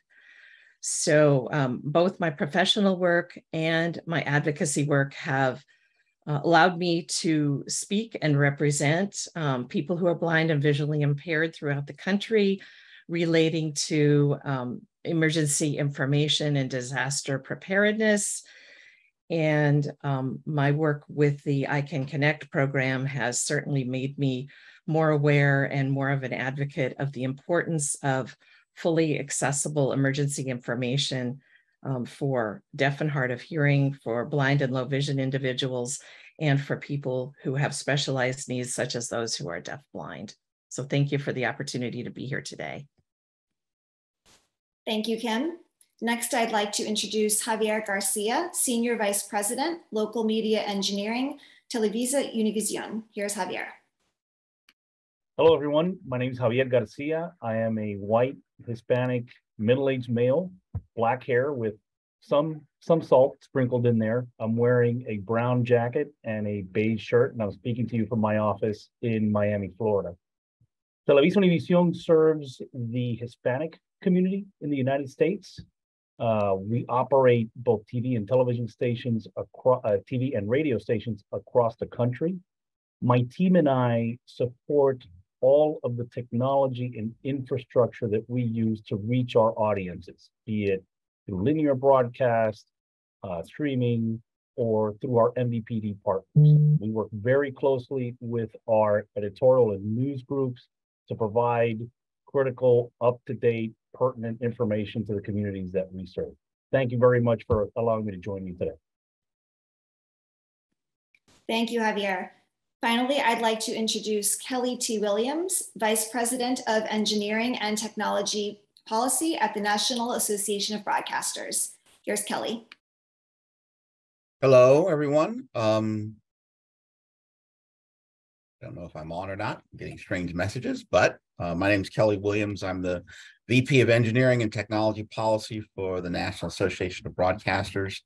So both my professional work and my advocacy work have allowed me to speak and represent people who are blind and visually impaired throughout the country relating to emergency information and disaster preparedness. And my work with the ICANN Connect program has certainly made me more aware and more of an advocate of the importance of fully accessible emergency information for deaf and hard of hearing, for blind and low vision individuals, and for people who have specialized needs, such as those who are deaf-blind. So thank you for the opportunity to be here today. Thank you, Kim. Next, I'd like to introduce Javier Garcia, Senior Vice President, Local Media Engineering, Televisa Univision. Here's Javier. Hello, everyone. My name is Javier Garcia. I am a white, Hispanic, middle-aged male, black hair with some salt sprinkled in there. I'm wearing a brown jacket and a beige shirt, and I'm speaking to you from my office in Miami, Florida. Televisa Univision serves the Hispanic community in the United States. We operate both TV and television stations, TV and radio stations across the country. My team and I support all of the technology and infrastructure that we use to reach our audiences, be it through linear broadcast, streaming, or through our MVPD partners. We work very closely with our editorial and news groups to provide critical, up-to-date, pertinent information to the communities that we serve. Thank you very much for allowing me to join you today. Thank you, Javier. Finally, I'd like to introduce Kelly T. Williams, Vice President of Engineering and Technology Policy at the National Association of Broadcasters. Here's Kelly. Hello, everyone. I don't know if I'm on or not. I'm getting strange messages, but my name is Kelly Williams. I'm the VP of Engineering and Technology Policy for the National Association of Broadcasters.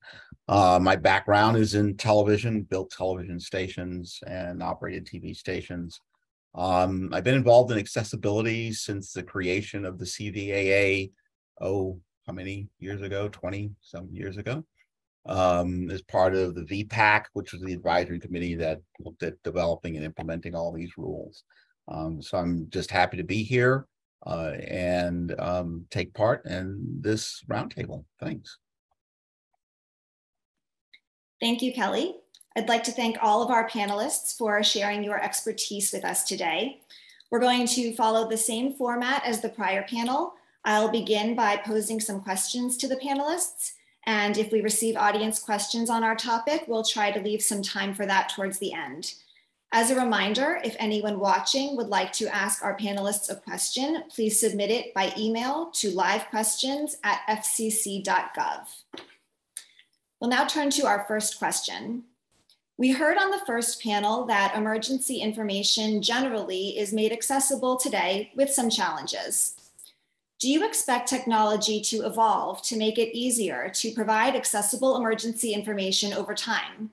My background is in television, built television stations and operated TV stations. I've been involved in accessibility since the creation of the CVAA, how many years ago? 20 some years ago. As part of the VPAC, which was the advisory committee that looked at developing and implementing all these rules. So I'm just happy to be here and take part in this roundtable. Thanks. Thank you, Kelly. I'd like to thank all of our panelists for sharing your expertise with us today. We're going to follow the same format as the prior panel. I'll begin by posing some questions to the panelists. And if we receive audience questions on our topic, we'll try to leave some time for that towards the end. As a reminder, if anyone watching would like to ask our panelists a question, please submit it by email to livequestions@fcc.gov. We'll now turn to our first question. We heard on the first panel that emergency information generally is made accessible today with some challenges. Do you expect technology to evolve to make it easier to provide accessible emergency information over time?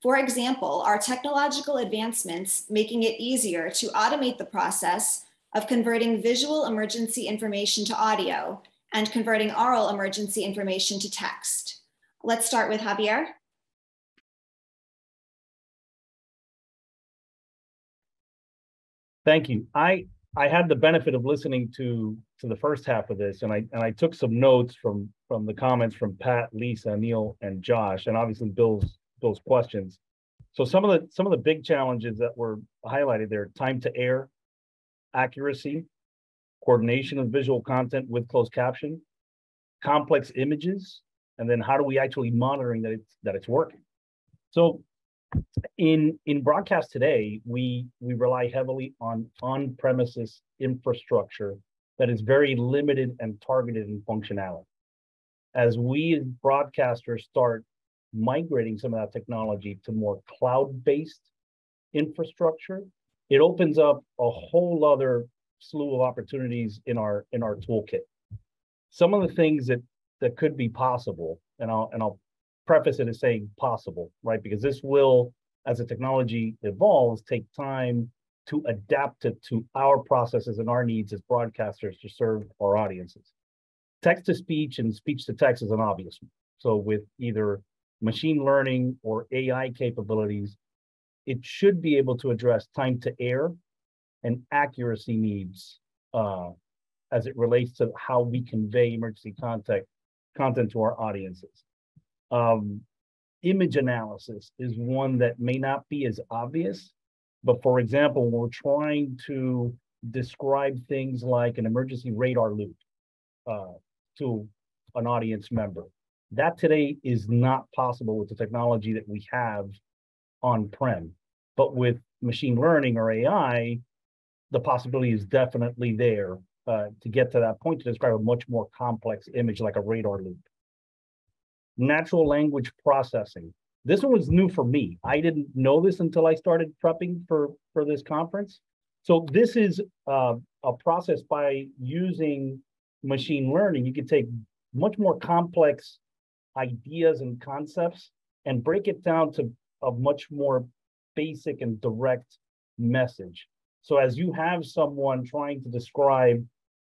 For example, are technological advancements making it easier to automate the process of converting visual emergency information to audio and converting oral emergency information to text? Let's start with Javier. Thank you. I had the benefit of listening to the first half of this, and I took some notes from the comments from Pat, Lisa, Neil, and Josh, and obviously Bill's questions. So some of the big challenges that were highlighted there: time to air, accuracy, coordination of visual content with closed caption, complex images, and then how do we actually monitoring that it's working? So in broadcast today, we rely heavily on on-premises infrastructure that is very limited and targeted in functionality. As we as broadcasters start migrating some of that technology to more cloud-based infrastructure, it opens up a whole other slew of opportunities in our toolkit. Some of the things that could be possible, and I'll preface it as saying possible, right? Because this will, as the technology evolves, take time to adapt it to our processes and our needs as broadcasters to serve our audiences. Text-to-speech and speech-to-text is an obvious one. So with either machine learning or AI capabilities, it should be able to address time to air and accuracy needs as it relates to how we convey emergency content to our audiences. Image analysis is one that may not be as obvious, but for example, when we're trying to describe things like an emergency radar loop to an audience member, that today is not possible with the technology that we have on-prem. But with machine learning or AI, the possibility is definitely there to get to that point to describe a much more complex image like a radar loop. Natural language processing. This one was new for me. I didn't know this until I started prepping for this conference. So this is a process by using machine learning. You can take much more complex ideas and concepts and break it down to a much more basic and direct message. So as you have someone trying to describe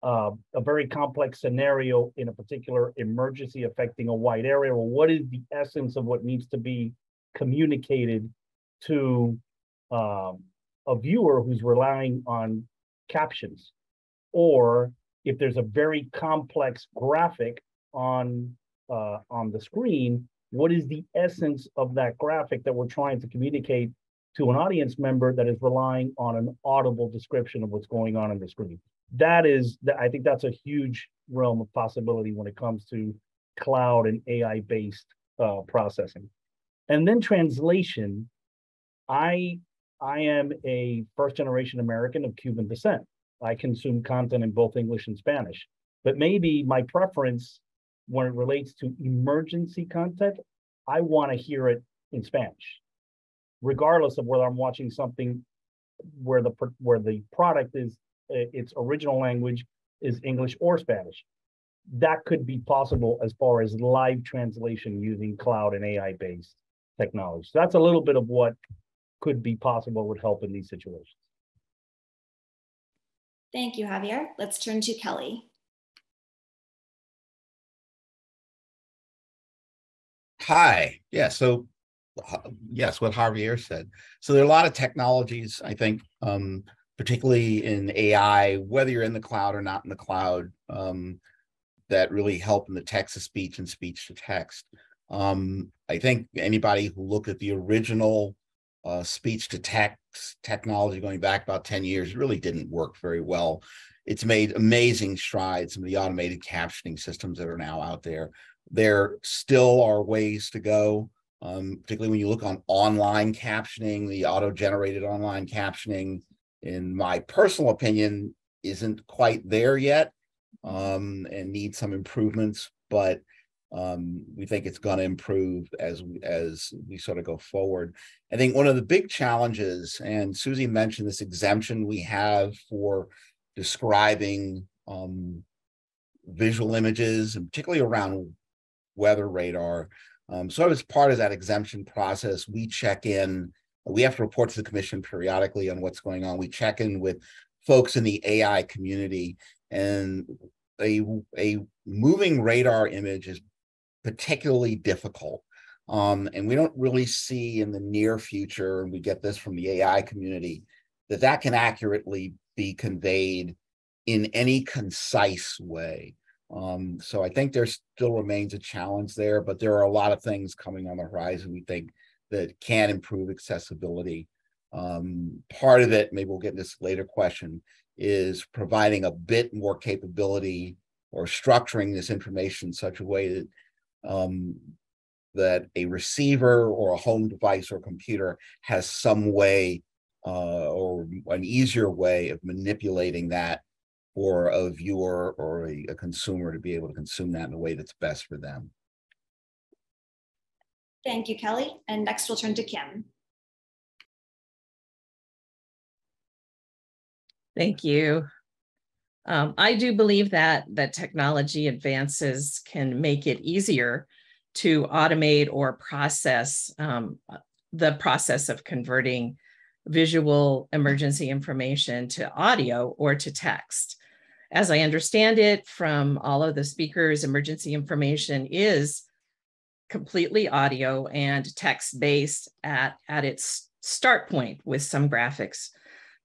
a very complex scenario in a particular emergency affecting a wide area, or what is the essence of what needs to be communicated to a viewer who's relying on captions, or if there's a very complex graphic on the screen, what is the essence of that graphic that we're trying to communicate to an audience member that is relying on an audible description of what's going on the screen? I think that's a huge realm of possibility when it comes to cloud and AI-based processing. And then translation, I am a first-generation American of Cuban descent. I consume content in both English and Spanish, but maybe my preference when it relates to emergency content, I want to hear it in Spanish, regardless of whether I'm watching something where the product is its original language is English or Spanish. That could be possible as far as live translation using cloud and AI-based technology. So that's a little bit of what could be possible, would help in these situations. Thank you, Javier. Let's turn to Kelly. Hi. Yeah. So, yes, what Javier said. So there are a lot of technologies, I think, particularly in AI, whether you're in the cloud or not in the cloud, that really help in the text to speech and speech to text. I think anybody who looked at the original speech to text technology going back about 10 years really didn't work very well. It's made amazing strides in the automated captioning systems that are now out there. There still are ways to go, particularly when you look on online captioning. The auto-generated online captioning, in my personal opinion, isn't quite there yet, and needs some improvements, but we think it's going to improve as we sort of go forward. I think one of the big challenges, and Susie mentioned this exemption we have for describing visual images, and particularly around weather radar. So as part of that exemption process, we check in. We have to report to the commission periodically on what's going on. We check in with folks in the AI community, and a moving radar image is particularly difficult. And we don't really see in the near future, and we get this from the AI community, that can accurately be conveyed in any concise way. So I think there still remains a challenge there, but there are a lot of things coming on the horizon, we think, that can improve accessibility. Part of it, maybe we'll get in this later question, is providing a bit more capability or structuring this information in such a way that that a receiver or a home device or computer has some way or an easier way of manipulating that for a viewer or a consumer to be able to consume that in a way that's best for them. Thank you, Kelly. And next we'll turn to Kim. Thank you. I do believe that technology advances can make it easier to automate or process the process of converting visual emergency information to audio or to text. As I understand it from all of the speakers, emergency information is completely audio and text-based at its start point with some graphics.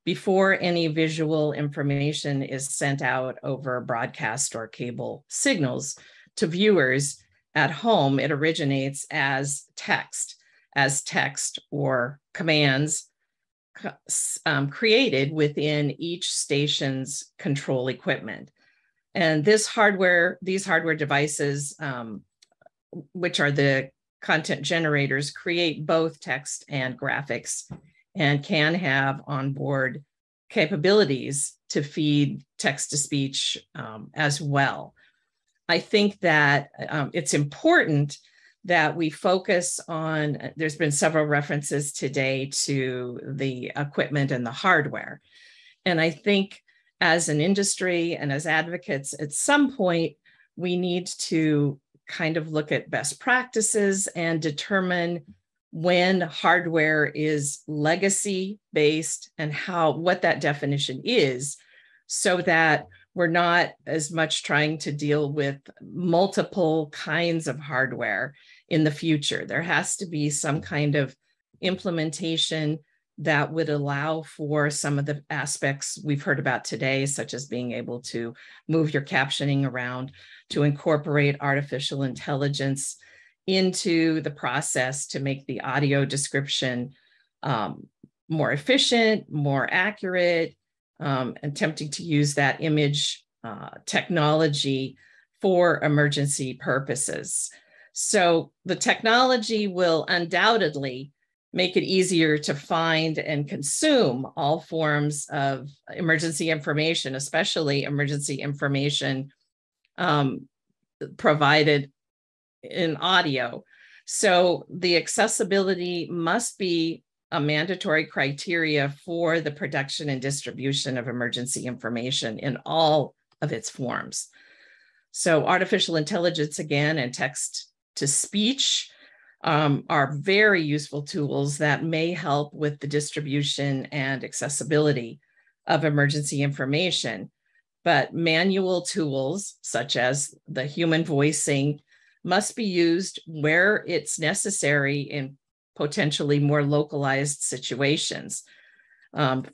Before any visual information is sent out over broadcast or cable signals to viewers at home, it originates as text or commands created within each station's control equipment. And these hardware devices, which are the content generators, create both text and graphics and can have onboard capabilities to feed text-to-speech as well. I think that it's important that we focus on, there's been several references today to the equipment and the hardware. And I think as an industry and as advocates, at some point, we need to kind of look at best practices and determine when hardware is legacy based and what that definition is, so that we're not as much trying to deal with multiple kinds of hardware in the future. There has to be some kind of implementation that would allow for some of the aspects we've heard about today, such as being able to move your captioning around, to incorporate artificial intelligence into the process to make the audio description more efficient, more accurate, attempting to use that image technology for emergency purposes. So the technology will undoubtedly make it easier to find and consume all forms of emergency information, especially emergency information provided in audio. So the accessibility must be a mandatory criteria for the production and distribution of emergency information in all of its forms. So artificial intelligence, again, and text to speech are very useful tools that may help with the distribution and accessibility of emergency information. But manual tools, such as the human voicing, must be used where it's necessary in potentially more localized situations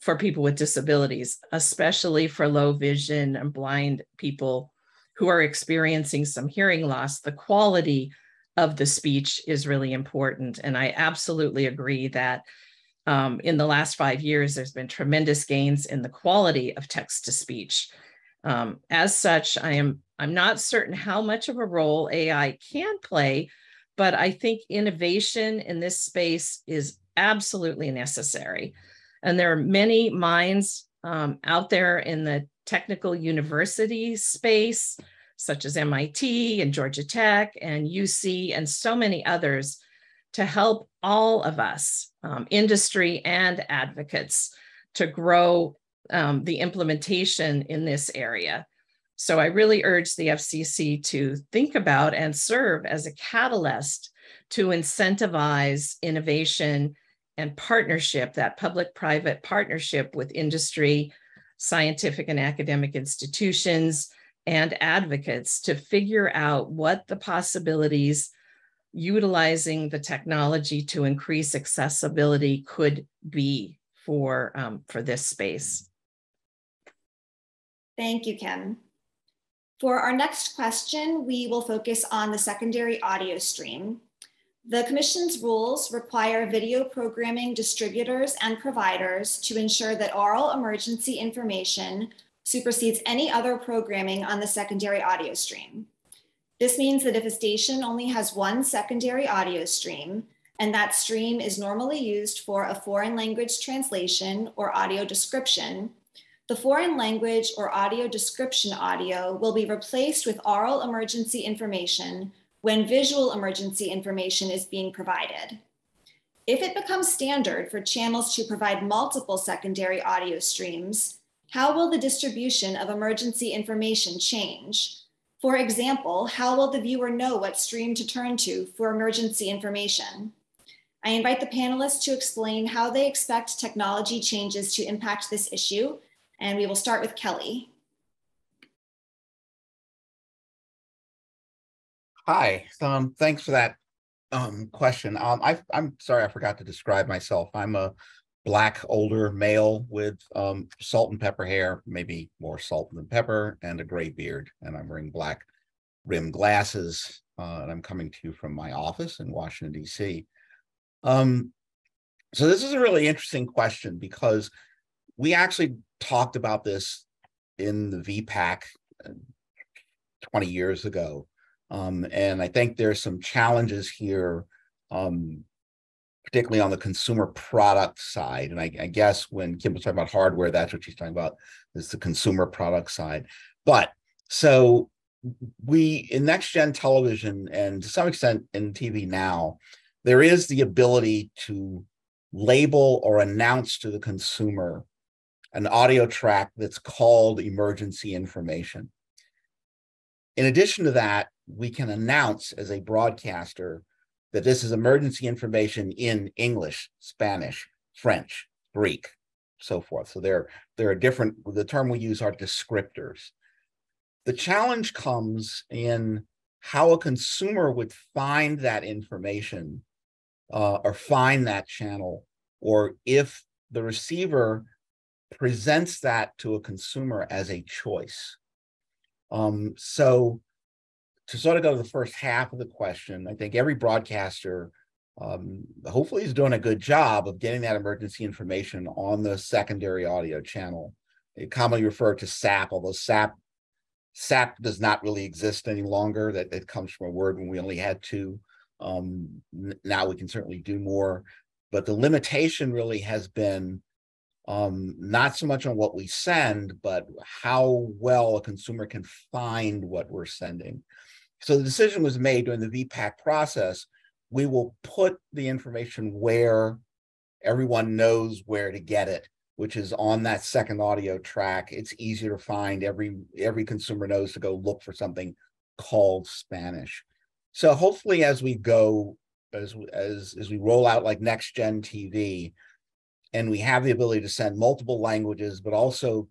for people with disabilities, especially for low vision and blind people who are experiencing some hearing loss. The quality of the speech is really important. And I absolutely agree that in the last 5 years, there's been tremendous gains in the quality of text to speech. As such, I'm not certain how much of a role AI can play, but I think innovation in this space is absolutely necessary. And there are many minds out there in the technical university space, such as MIT and Georgia Tech and UC and so many others, to help all of us, industry and advocates, to grow the implementation in this area. So I really urge the FCC to think about and serve as a catalyst to incentivize innovation and partnership, that public-private partnership with industry, scientific and academic institutions, and advocates to figure out what the possibilities utilizing the technology to increase accessibility could be for this space. Thank you, Kim. For our next question, we will focus on the secondary audio stream. The Commission's rules require video programming distributors and providers to ensure that oral emergency information supersedes any other programming on the secondary audio stream. This means that if a station only has one secondary audio stream, and that stream is normally used for a foreign language translation or audio description, the foreign language or audio description audio will be replaced with oral emergency information when visual emergency information is being provided. If it becomes standard for channels to provide multiple secondary audio streams, how will the distribution of emergency information change? For example, how will the viewer know what stream to turn to for emergency information? I invite the panelists to explain how they expect technology changes to impact this issue, and we will start with Kelly. Hi, thanks for that question. I'm sorry, I forgot to describe myself. I'm a Black older male with salt and pepper hair, maybe more salt than pepper, and a gray beard. And I'm wearing black rimmed glasses. And I'm coming to you from my office in Washington, D.C. So this is a really interesting question because we actually talked about this in the VPAC 20 years ago. And I think there's some challenges here, particularly on the consumer product side. And I guess when Kim was talking about hardware, that's what she's talking about, is the consumer product side. But so we, in next-gen television, and to some extent in TV now, there is the ability to label or announce to the consumer an audio track that's called emergency information. In addition to that, we can announce as a broadcaster that this is emergency information in English, Spanish, French, Greek, so forth. So there are different, the term we use are descriptors. The challenge comes in how a consumer would find that information or find that channel, or if the receiver presents that to a consumer as a choice. So to sort of go to the first half of the question, I think every broadcaster hopefully is doing a good job of getting that emergency information on the secondary audio channel. commonly referred to SAP, although SAP does not really exist any longer. That it comes from a word when we only had two. Now we can certainly do more, but the limitation really has been not so much on what we send, but how well a consumer can find what we're sending. So the decision was made during the VPAC process. We will put the information where everyone knows where to get it, which is on that second audio track. It's easier to find. Every consumer knows to go look for something called Spanish. So hopefully as we go, as we roll out like next gen TV, and we have the ability to send multiple languages, but also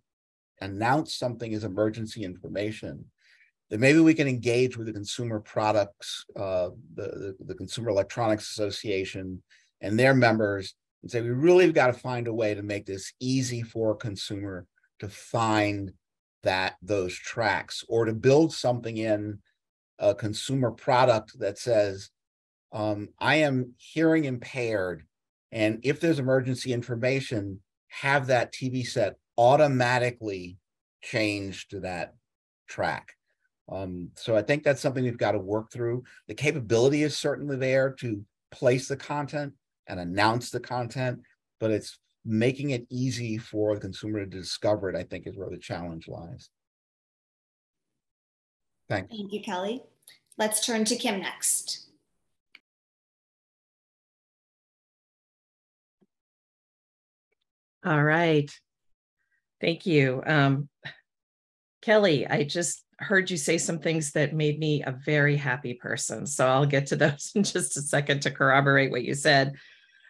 announce something as emergency information, then maybe we can engage with the consumer products, the Consumer Electronics Association and their members and say, we really have got to find a way to make this easy for a consumer to find those tracks, or to build something in a consumer product that says, I am hearing impaired, and if there's emergency information, have that TV set automatically change to that track. So I think that's something we've got to work through. The capability is certainly there to place the content and announce the content, but it's making it easy for the consumer to discover it, I think, is where the challenge lies. Thanks. Thank you, Kelly. Let's turn to Kim next. All right. Thank you. Kelly, I just heard you say some things that made me a very happy person. So I'll get to those in just a second to corroborate what you said.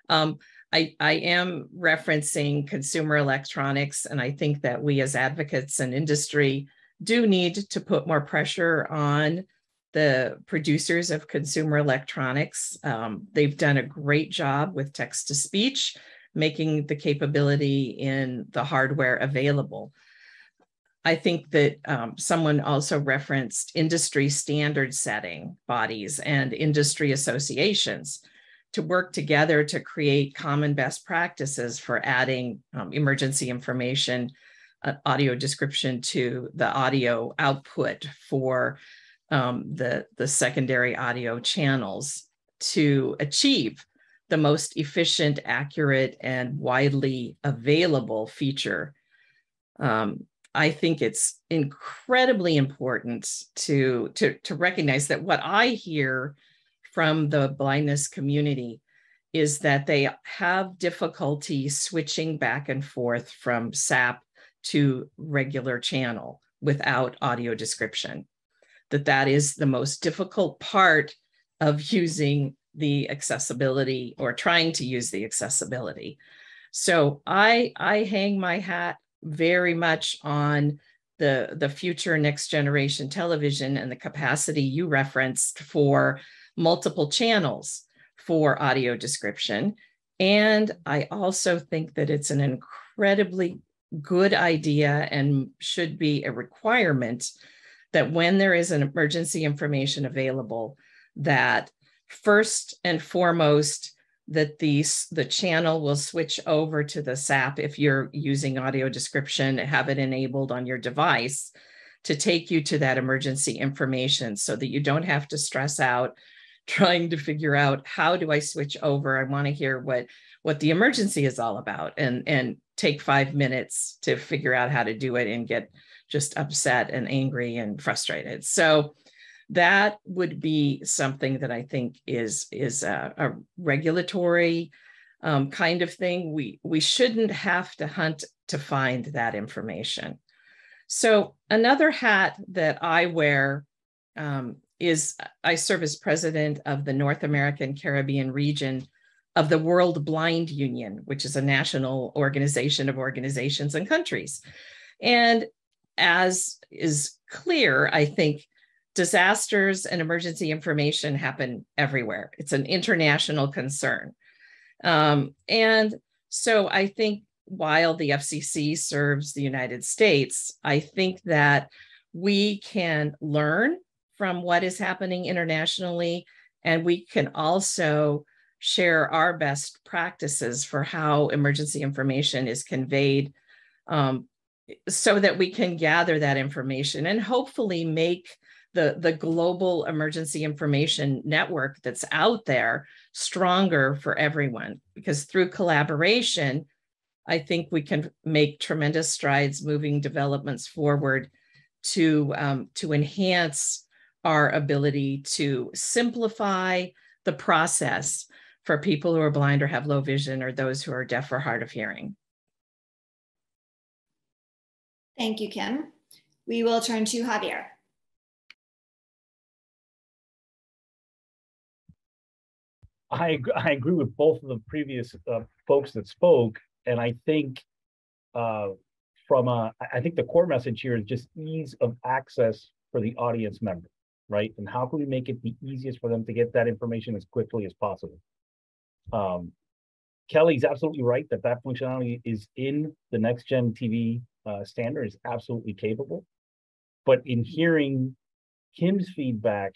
I am referencing consumer electronics, and I think that we as advocates and industry do need to put more pressure on the producers of consumer electronics. They've done a great job with text-to-speech, making the capability in the hardware available. I think that someone also referenced industry standard setting bodies and industry associations to work together to create common best practices for adding emergency information, audio description to the audio output for the secondary audio channels to achieve the most efficient, accurate, and widely available feature. I think it's incredibly important to recognize that what I hear from the blindness community is that they have difficulty switching back and forth from SAP to regular channel without audio description. That is the most difficult part of using the accessibility or trying to use the accessibility. So I hang my hat very much on the future next generation television and the capacity you referenced for multiple channels for audio description. And I also think that it's an incredibly good idea and should be a requirement that when there is an emergency information available, that first and foremost, that the channel will switch over to the SAP if you're using audio description, have it enabled on your device to take you to that emergency information so that you don't have to stress out trying to figure out, how do I switch over? I want to hear what the emergency is all about, and take 5 minutes to figure out how to do it and get just upset and angry and frustrated. So that would be something that I think is a regulatory kind of thing. We shouldn't have to hunt to find that information. So another hat that I wear is I serve as president of the North American Caribbean region of the World Blind Union, which is a national organization of organizations and countries. And as is clear, I think disasters and emergency information happen everywhere. It's an international concern. And so I think while the FCC serves the United States, I think that we can learn from what is happening internationally, and we can also share our best practices for how emergency information is conveyed so that we can gather that information and hopefully make the global emergency information network that's out there stronger for everyone. Because through collaboration, I think we can make tremendous strides moving developments forward to enhance our ability to simplify the process for people who are blind or have low vision, or those who are deaf or hard of hearing. Thank you, Kim. We will turn to Javier. I agree with both of the previous folks that spoke, and I think I think the core message here is just ease of access for the audience member, right? And how can we make it the easiest for them to get that information as quickly as possible? Kelly's absolutely right that functionality is in the next gen TV standard, is absolutely capable. But in hearing Kim's feedback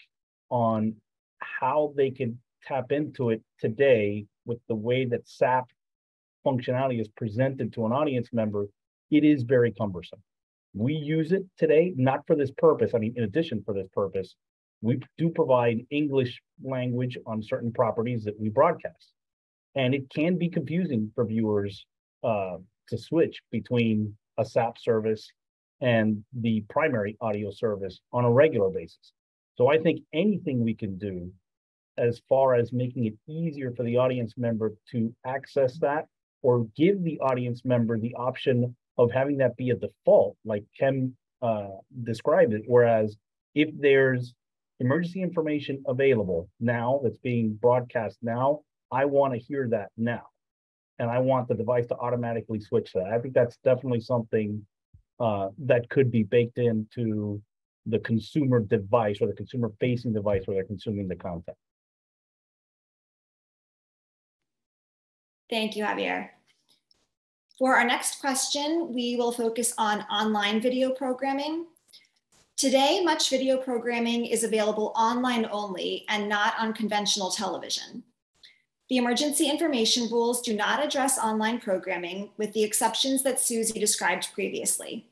on how they can tap into it today with the way that SAP functionality is presented to an audience member, it is very cumbersome. We use it today, not for this purpose. I mean, in addition for this purpose, we do provide English language on certain properties that we broadcast. And it can be confusing for viewers to switch between a SAP service and the primary audio service on a regular basis. So I think anything we can do as far as making it easier for the audience member to access that, or give the audience member the option of having that be a default, like Kim described it. Whereas if there's emergency information available now that's being broadcast now, I want to hear that now. And I want the device to automatically switch that. I think that's definitely something that could be baked into the consumer device or the consumer facing device where they're consuming the content. Thank you, Javier. For our next question, we will focus on online video programming. Today, much video programming is available online only and not on conventional television. The emergency information rules do not address online programming, with the exceptions that Susie described previously.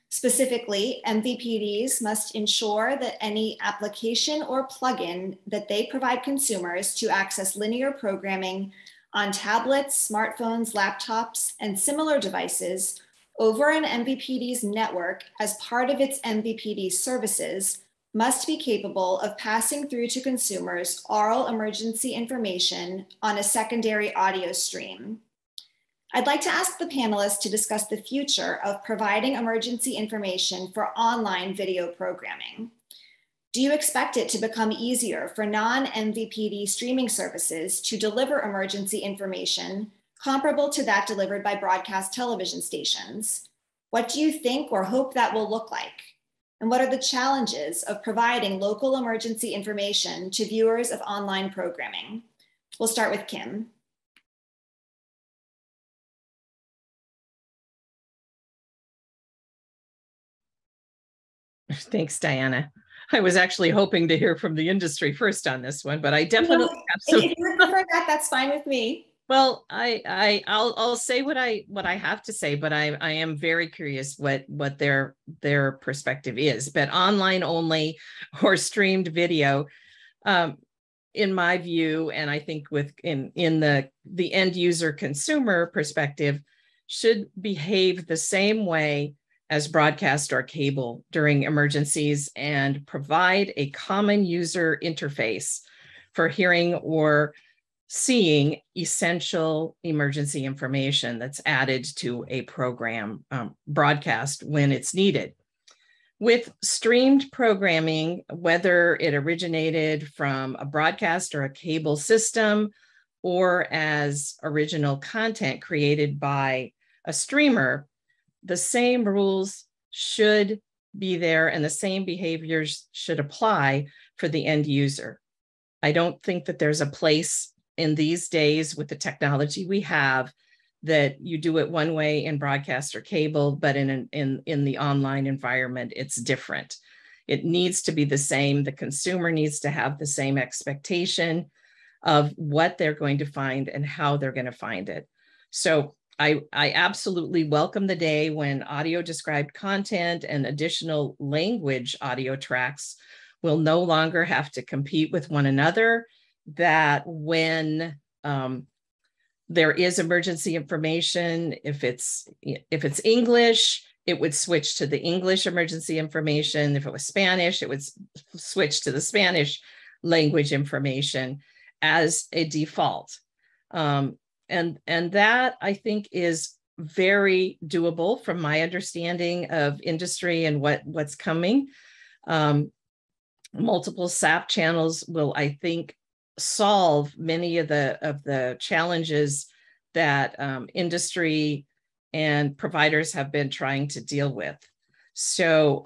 Specifically, MVPDs must ensure that any application or plugin that they provide consumers to access linear programming on tablets, smartphones, laptops, and similar devices over an MVPD's network as part of its MVPD services must be capable of passing through to consumers oral emergency information on a secondary audio stream. I'd like to ask the panelists to discuss the future of providing emergency information for online video programming. Do you expect it to become easier for non-MVPD streaming services to deliver emergency information comparable to that delivered by broadcast television stations? What do you think or hope that will look like? And what are the challenges of providing local emergency information to viewers of online programming? We'll start with Kim. Thanks, Diana. I was actually hoping to hear from the industry first on this one, but I definitely if you would prefer that, that's fine with me. Well, I'll say what I have to say, but I am very curious what their perspective is. But online only or streamed video, in my view, and I think in the end user consumer perspective, should behave the same way as broadcast or cable during emergencies and provide a common user interface for hearing or seeing essential emergency information that's added to a program broadcast when it's needed. With streamed programming, whether it originated from a broadcast or a cable system or as original content created by a streamer, the same rules should be there and the same behaviors should apply for the end user. I don't think that there's a place in these days with the technology we have that you do it one way in broadcast or cable, but in the online environment, it's different. It needs to be the same. The consumer needs to have the same expectation of what they're going to find and how they're going to find it. So I absolutely welcome the day when audio described content and additional language audio tracks will no longer have to compete with one another, that when there is emergency information, if it's English, it would switch to the English emergency information. If it was Spanish, it would switch to the Spanish language information as a default. And that, I think, is very doable from my understanding of industry and what's coming. Multiple SAP channels will, I think, solve many of the challenges that industry and providers have been trying to deal with. So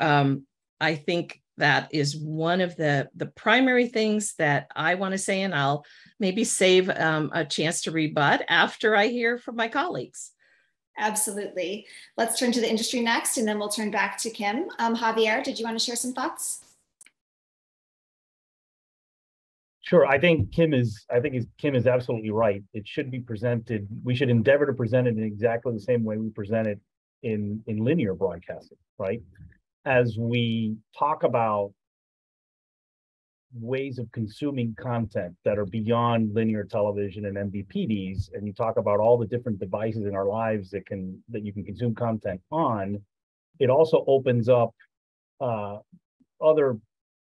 I think that is one of the primary things that I want to say, and I'll maybe save a chance to rebut after I hear from my colleagues. Absolutely. Let's turn to the industry next, and then we'll turn back to Kim. Javier, did you want to share some thoughts? Sure. I think Kim is absolutely right. It should be presented. We should endeavor to present it in exactly the same way we present it in linear broadcasting, right? As we talk about ways of consuming content that are beyond linear television and MVPDs, and you talk about all the different devices in our lives that you can consume content on, it also opens up other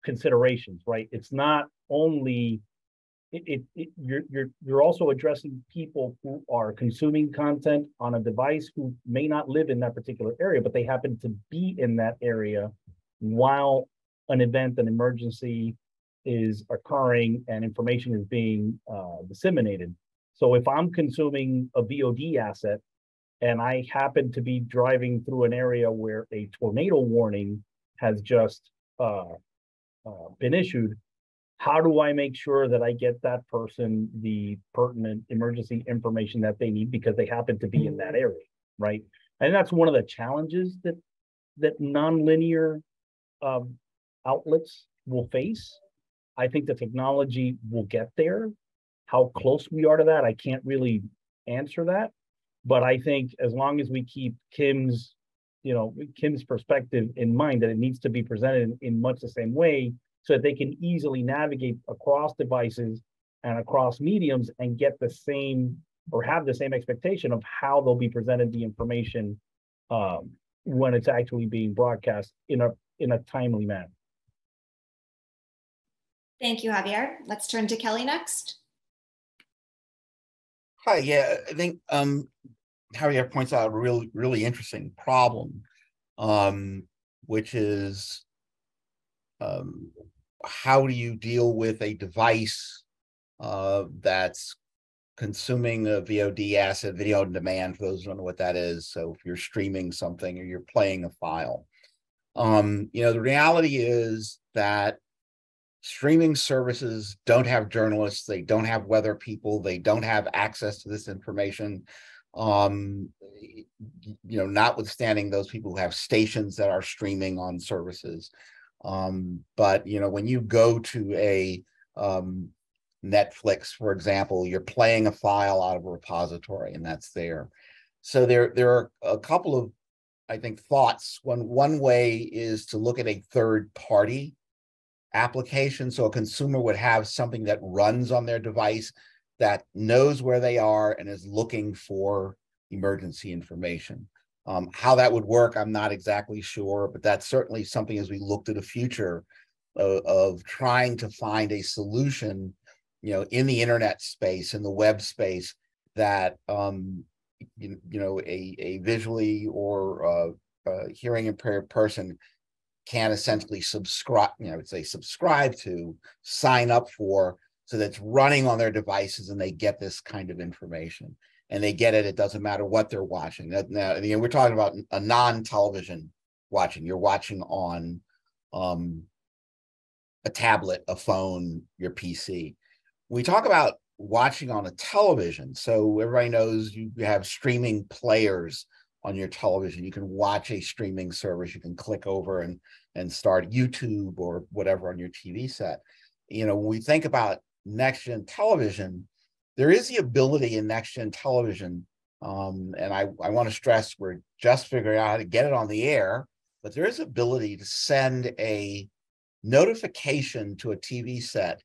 considerations, right? It's not only you're also addressing people who are consuming content on a device who may not live in that particular area, but they happen to be in that area while an event, an emergency is occurring and information is being disseminated. So if I'm consuming a VOD asset and I happen to be driving through an area where a tornado warning has just been issued, how do I make sure that I get that person the pertinent emergency information that they need because they happen to be in that area, right? And that's one of the challenges that nonlinear outlets will face. I think the technology will get there. How close we are to that, I can't really answer that. But I think as long as we keep Kim's perspective in mind, that it needs to be presented in much the same way so that they can easily navigate across devices and across mediums and get the same or have the same expectation of how they'll be presented the information when it's actually being broadcast in a timely manner. Thank you, Javier. Let's turn to Kelly next. Hi, yeah, I think Javier points out a really interesting problem, which is how do you deal with a device that's consuming a VOD asset, video on demand, for those who don't know what that is. So if you're streaming something or you're playing a file, the reality is that streaming services don't have journalists, they don't have weather people, they don't have access to this information. Notwithstanding those people who have stations that are streaming on services. But when you go to a Netflix, for example, you're playing a file out of a repository and that's there. So there are a couple of, I think, thoughts. One way is to look at a third party application. So a consumer would have something that runs on their device that knows where they are and is looking for emergency information. How that would work, I'm not exactly sure, but that's certainly something as we look to the future of trying to find a solution, in the internet space, in the web space, that a visually or hearing impaired person can essentially subscribe to, sign up for, so that's running on their devices and they get this kind of information. And they get it, it doesn't matter what they're watching. Now, we're talking about a non-television watching. You're watching on a tablet, a phone, your PC. We talk about watching on a television. So everybody knows you have streaming players on your television. You can watch a streaming service. You can click over and start YouTube or whatever on your TV set. When we think about next-gen television, there is the ability in next-gen television And I want to stress we're just figuring out how to get it on the air, but there is ability to send a notification to a TV set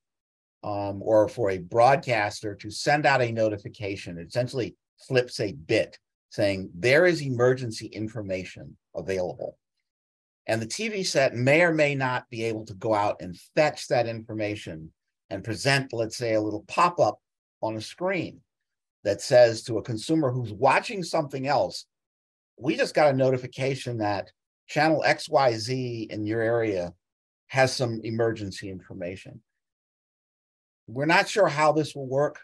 or for a broadcaster to send out a notification. It essentially flips a bit saying there is emergency information available. And the TV set may or may not be able to go out and fetch that information and present, let's say, a little pop-up on a screen that says to a consumer who's watching something else, we just got a notification that channel XYZ in your area has some emergency information. We're not sure how this will work.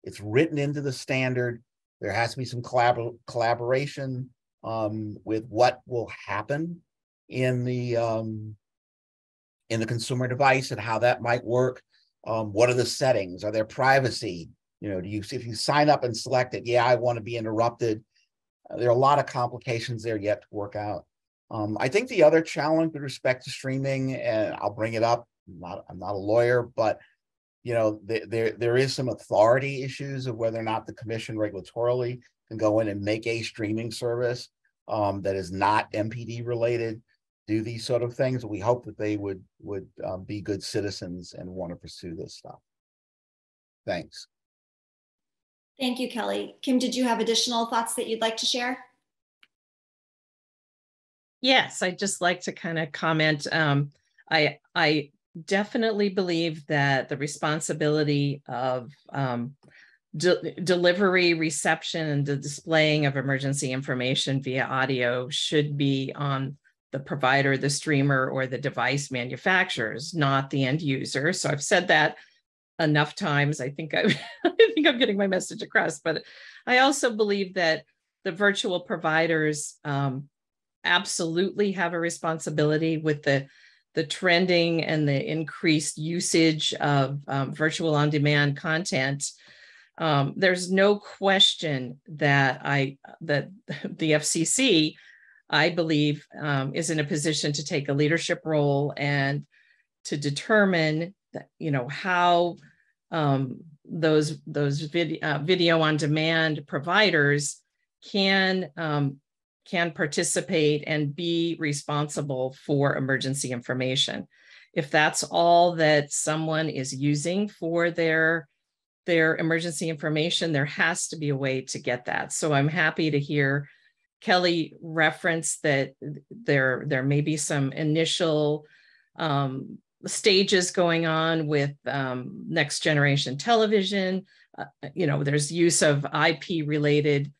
It's written into the standard. There has to be some collaboration with what will happen in the consumer device and how that might work. What are the settings? Are there privacy? You know, if you sign up and select it, yeah, I want to be interrupted. There are a lot of complications there yet to work out. I think the other challenge with respect to streaming, and I'll bring it up, I'm not a lawyer, but you know, there is some authority issues of whether or not the commission regulatorily can go in and make a streaming service that is not MPD related, do these sort of things. We hope that they would be good citizens and want to pursue this stuff. Thanks. Thank you, Kelly. Kim, did you have additional thoughts that you'd like to share? Yes, I'd just like to kind of comment. I definitely believe that the responsibility of delivery, reception, and the displaying of emergency information via audio should be on the provider, the streamer, or the device manufacturers, not the end user. So I've said that enough times. I think I'm getting my message across, but I also believe that the virtual providers absolutely have a responsibility with the trending and the increased usage of virtual on-demand content. There's no question that the FCC, I believe, is in a position to take a leadership role and to determine that, you know, how those video on demand providers can participate and be responsible for emergency information. If that's all that someone is using for their emergency information, there has to be a way to get that. So I'm happy to hear Kelly reference that there may be some initial stages going on with next generation television. You know, there's use of IP related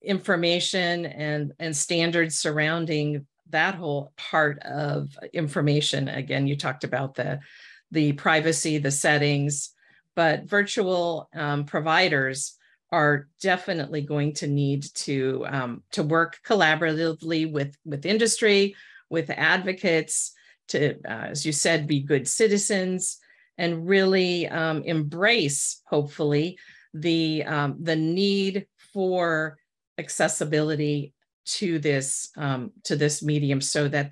information and standards surrounding that whole part of information. Again, you talked about the privacy, the settings, but virtual providers are definitely going to need to work collaboratively with industry, with advocates, to, as you said, be good citizens and really embrace, hopefully, the need for accessibility to this medium, so that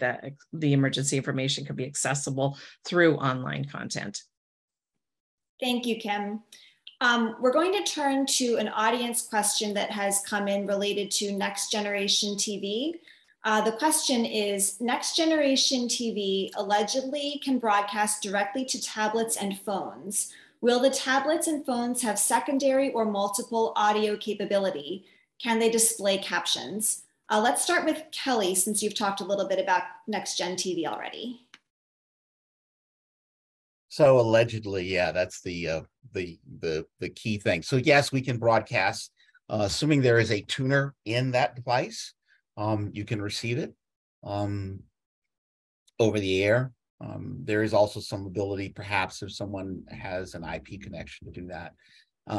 the emergency information can be accessible through online content. Thank you, Kim. We're going to turn to an audience question that has come in related to Next Generation TV. The question is, Next Generation TV allegedly can broadcast directly to tablets and phones. Will the tablets and phones have secondary or multiple audio capability? Can they display captions? Let's start with Kelly, since you've talked a little bit about Next Gen TV already. So allegedly, yeah, that's the key thing. So yes, we can broadcast, assuming there is a tuner in that device. You can receive it over the air. There is also some ability, perhaps, if someone has an IP connection, to do that.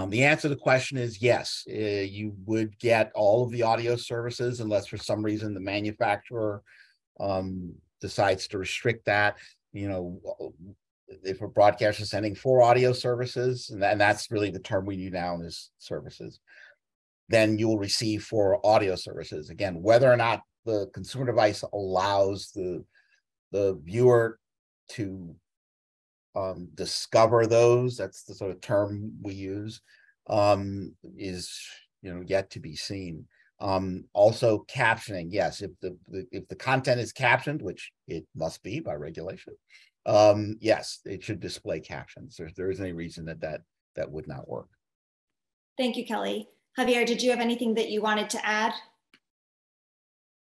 The answer to the question is yes. You would get all of the audio services unless for some reason the manufacturer decides to restrict that. You know, if a broadcaster is sending 4 audio services, and that's really the term we use now is services, then you will receive 4 audio services. Again, whether or not the consumer device allows the viewer to discover those, that's the sort of term we use. is yet to be seen. Also captioning, yes, if the content is captioned, which it must be by regulation, yes, it should display captions. There isn't any reason that would not work. Thank you, Kelly. Javier, did you have anything that you wanted to add?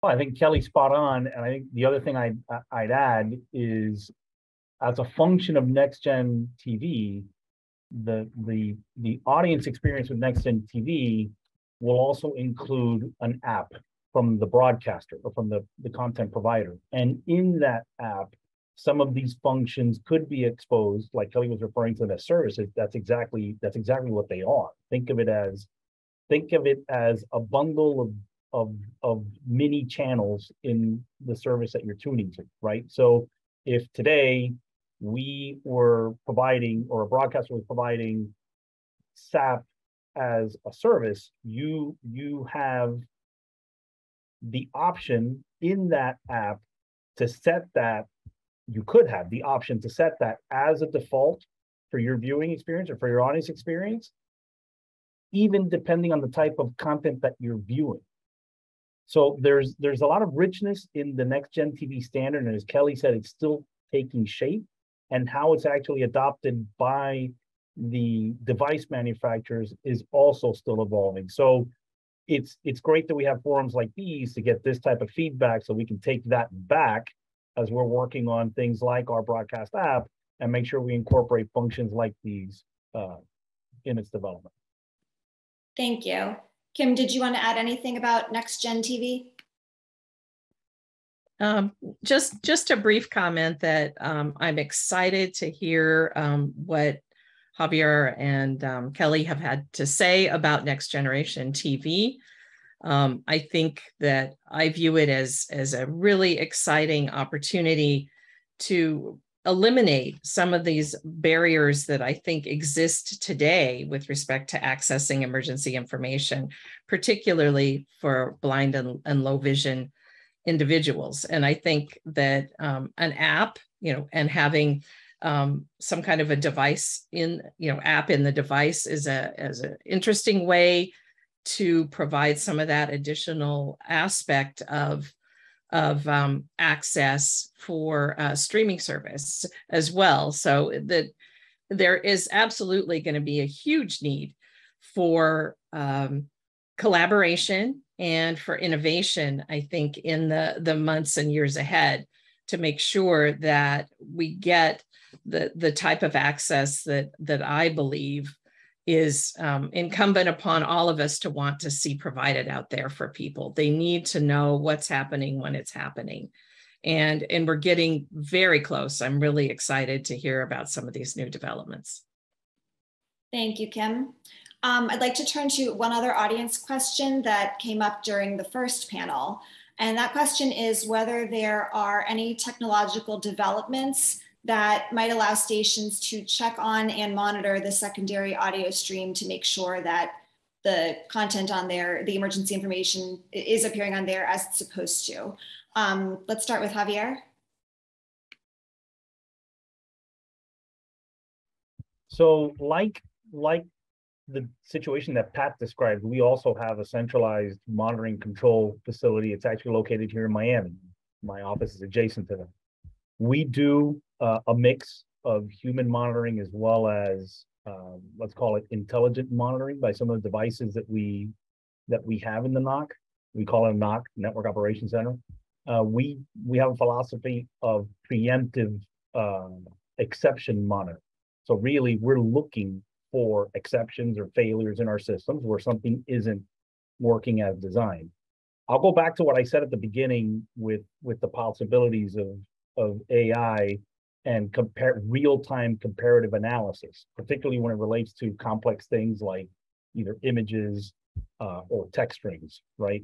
Well, I think Kelly's spot on, and I think the other thing I'd add is, as a function of Next Gen TV, the audience experience with Next Gen TV will also include an app from the broadcaster or from the content provider. And in that app, some of these functions could be exposed, like Kelly was referring to the services. That's exactly what they are. Think of it as a bundle of mini channels in the service that you're tuning to, right? So if today we were providing, or a broadcaster was providing SAP as a service, you have the option in that app to set that. You could have the option to set that as a default for your viewing experience or for your audience experience, even depending on the type of content that you're viewing. So there's a lot of richness in the Next Gen TV standard, and as Kelly said, it's still taking shape, and how it's actually adopted by the device manufacturers is also still evolving. So it's great that we have forums like these to get this type of feedback, so we can take that back as we're working on things like our broadcast app and make sure we incorporate functions like these in its development. Thank you. Kim, did you want to add anything about Next Gen TV? Just a brief comment that I'm excited to hear what Javier and Kelly have had to say about Next Generation TV. I think that I view it as a really exciting opportunity to eliminate some of these barriers that I think exist today with respect to accessing emergency information, particularly for blind and low vision individuals. And I think that an app, and having some kind of a device app in the device is an interesting way to provide some of that additional aspect of access for streaming service as well. So that there is absolutely going to be a huge need for collaboration and for innovation, I think, in the months and years ahead, to make sure that we get the type of access that I believe is incumbent upon all of us to want to see provided out there for people. They need to know what's happening when it's happening. And we're getting very close. I'm really excited to hear about some of these new developments. Thank you, Kim. I'd like to turn to one other audience question that came up during the first panel. And that question is whether there are any technological developments that might allow stations to check on and monitor the secondary audio stream to make sure that the content on there, the emergency information, is appearing on there as it's supposed to. Let's start with Javier. So like the situation that Pat described, we also have a centralized monitoring control facility. It's actually located here in Miami. My office is adjacent to them. We do a mix of human monitoring as well as let's call it intelligent monitoring by some of the devices that we have in the NOC. We call it a NOC, Network Operations Center. We have a philosophy of preemptive exception monitor. So really, we're looking for exceptions or failures in our systems where something isn't working as designed. I'll go back to what I said at the beginning with the possibilities of AI and real-time comparative analysis, particularly when it relates to complex things like either images or text strings, right?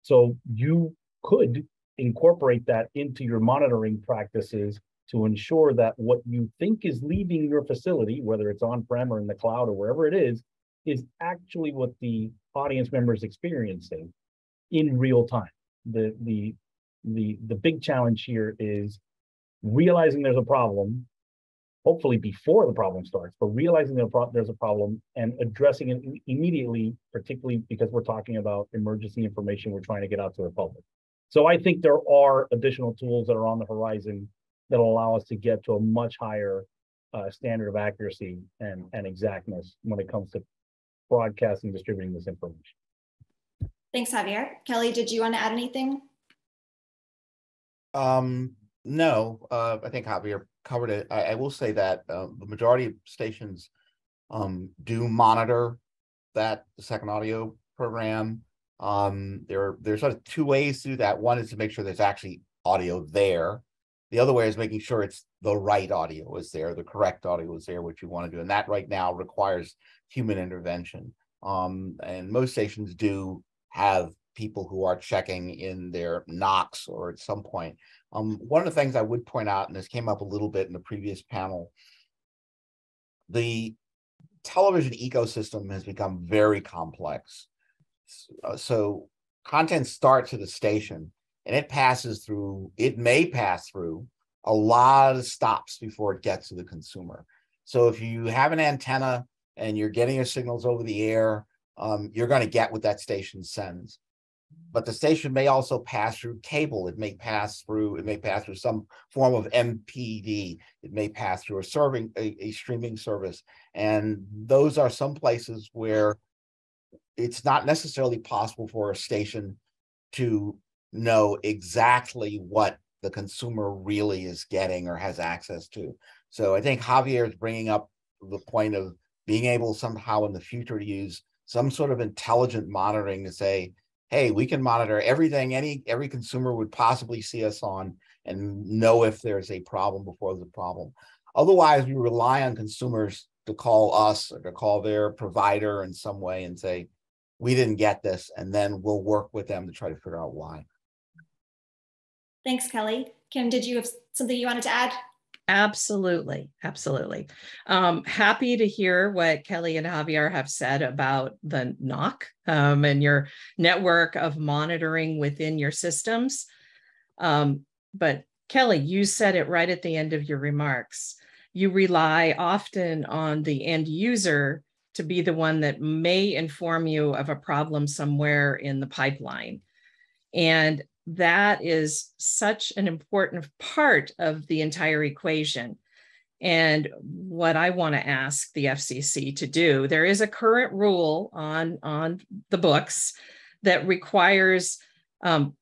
So you could incorporate that into your monitoring practices to ensure that what you think is leaving your facility, whether it's on-prem or in the cloud or wherever it is actually what the audience member is experiencing in real time. The big challenge here is realizing there's a problem hopefully before the problem starts, but realizing there's a problem and addressing it immediately, particularly because we're talking about emergency information we're trying to get out to the public. So I think there are additional tools that are on the horizon that will allow us to get to a much higher standard of accuracy and exactness when it comes to broadcasting, distributing this information. Thanks, Javier. Kelly, did you want to add anything? No, I think Javier covered it. I will say that the majority of stations do monitor the second audio program. There's sort of two ways to do that. One is to make sure there's actually audio there. The other way is making sure it's the right audio is there, the correct audio is there, what you want to do. And that right now requires human intervention. And most stations do have people who are checking in their NOCs or at some point. One of the things I would point out, and this came up a little bit in the previous panel, the television ecosystem has become very complex. So content starts at the station and it may pass through a lot of stops before it gets to the consumer. So if you have an antenna and you're getting your signals over the air, you're going to get what that station sends. But the station may also pass through cable. It may pass through some form of MPD. It may pass through a streaming service. And those are some places where it's not necessarily possible for a station to know exactly what the consumer really is getting or has access to. So I think Javier is bringing up the point of being able somehow in the future to use some sort of intelligent monitoring to say, hey, we can monitor everything every consumer would possibly see us on and know if there's a problem before there's a problem. Otherwise, we rely on consumers to call us or to call their provider in some way and say, we didn't get this, and then we'll work with them to try to figure out why. Thanks, Kelly. Kim, did you have something you wanted to add? Absolutely. Absolutely. Happy to hear what Kelly and Javier have said about the NOC and your network of monitoring within your systems. But Kelly, you said it right at the end of your remarks. You rely often on the end user to be the one that may inform you of a problem somewhere in the pipeline. And that is such an important part of the entire equation. And what I want to ask the FCC to do, there is a current rule on the books that requires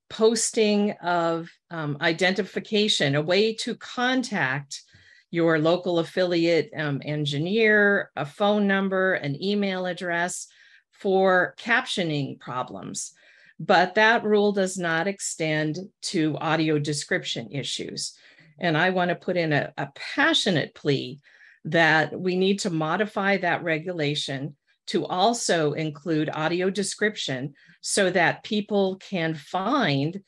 posting of identification, a way to contact your local affiliate engineer, a phone number, an email address for captioning problems. But that rule does not extend to audio description issues. And I want to put in a passionate plea that we need to modify that regulation to also include audio description so that people can find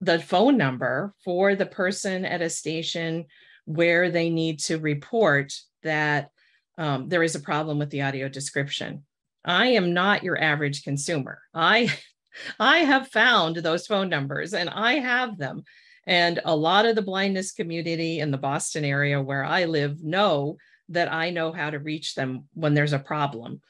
the phone number for the person at a station where they need to report that there is a problem with the audio description. I am not your average consumer. I have found those phone numbers and I have them. And a lot of the blindness community in the Boston area where I live know that I know how to reach them when there's a problem.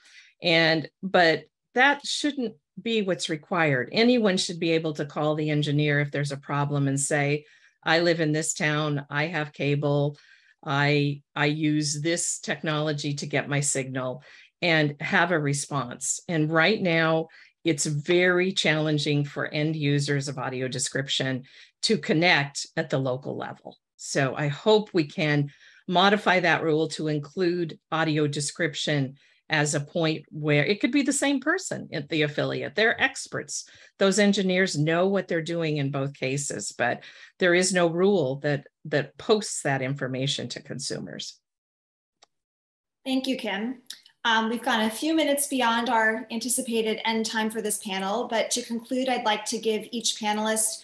But that shouldn't be what's required. Anyone should be able to call the engineer if there's a problem and say, I live in this town, I have cable, I use this technology to get my signal, and have a response. And right now, it's very challenging for end users of audio description to connect at the local level. So I hope we can modify that rule to include audio description as a point where it could be the same person at the affiliate. They're experts. Those engineers know what they're doing in both cases, but there is no rule that posts that information to consumers. Thank you, Kim. We've gone a few minutes beyond our anticipated end time for this panel, but to conclude, I'd like to give each panelist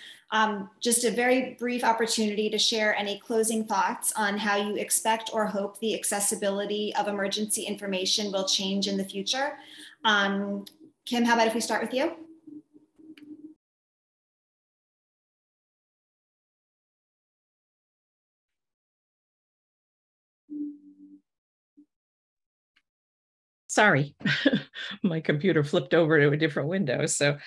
just a very brief opportunity to share any closing thoughts on how you expect or hope the accessibility of emergency information will change in the future. Kim, how about if we start with you? sorry, my computer flipped over to a different window. So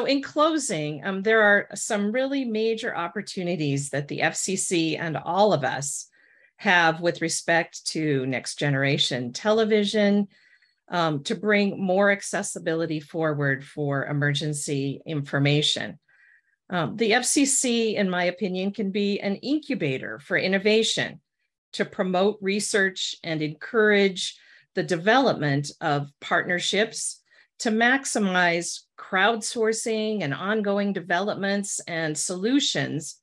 in closing, there are some really major opportunities that the FCC and all of us have with respect to next generation television, to bring more accessibility forward for emergency information. The FCC, in my opinion, can be an incubator for innovation to promote research and encourage the development of partnerships to maximize crowdsourcing and ongoing developments and solutions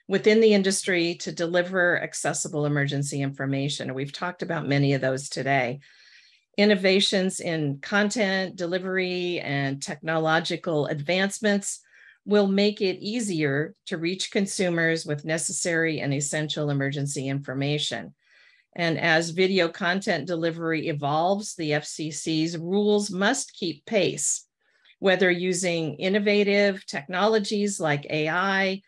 within the industry to deliver accessible emergency information. We've talked about many of those today. Innovations in content delivery and technological advancements will make it easier to reach consumers with necessary and essential emergency information. And as video content delivery evolves, the FCC's rules must keep pace, whether using innovative technologies like AI,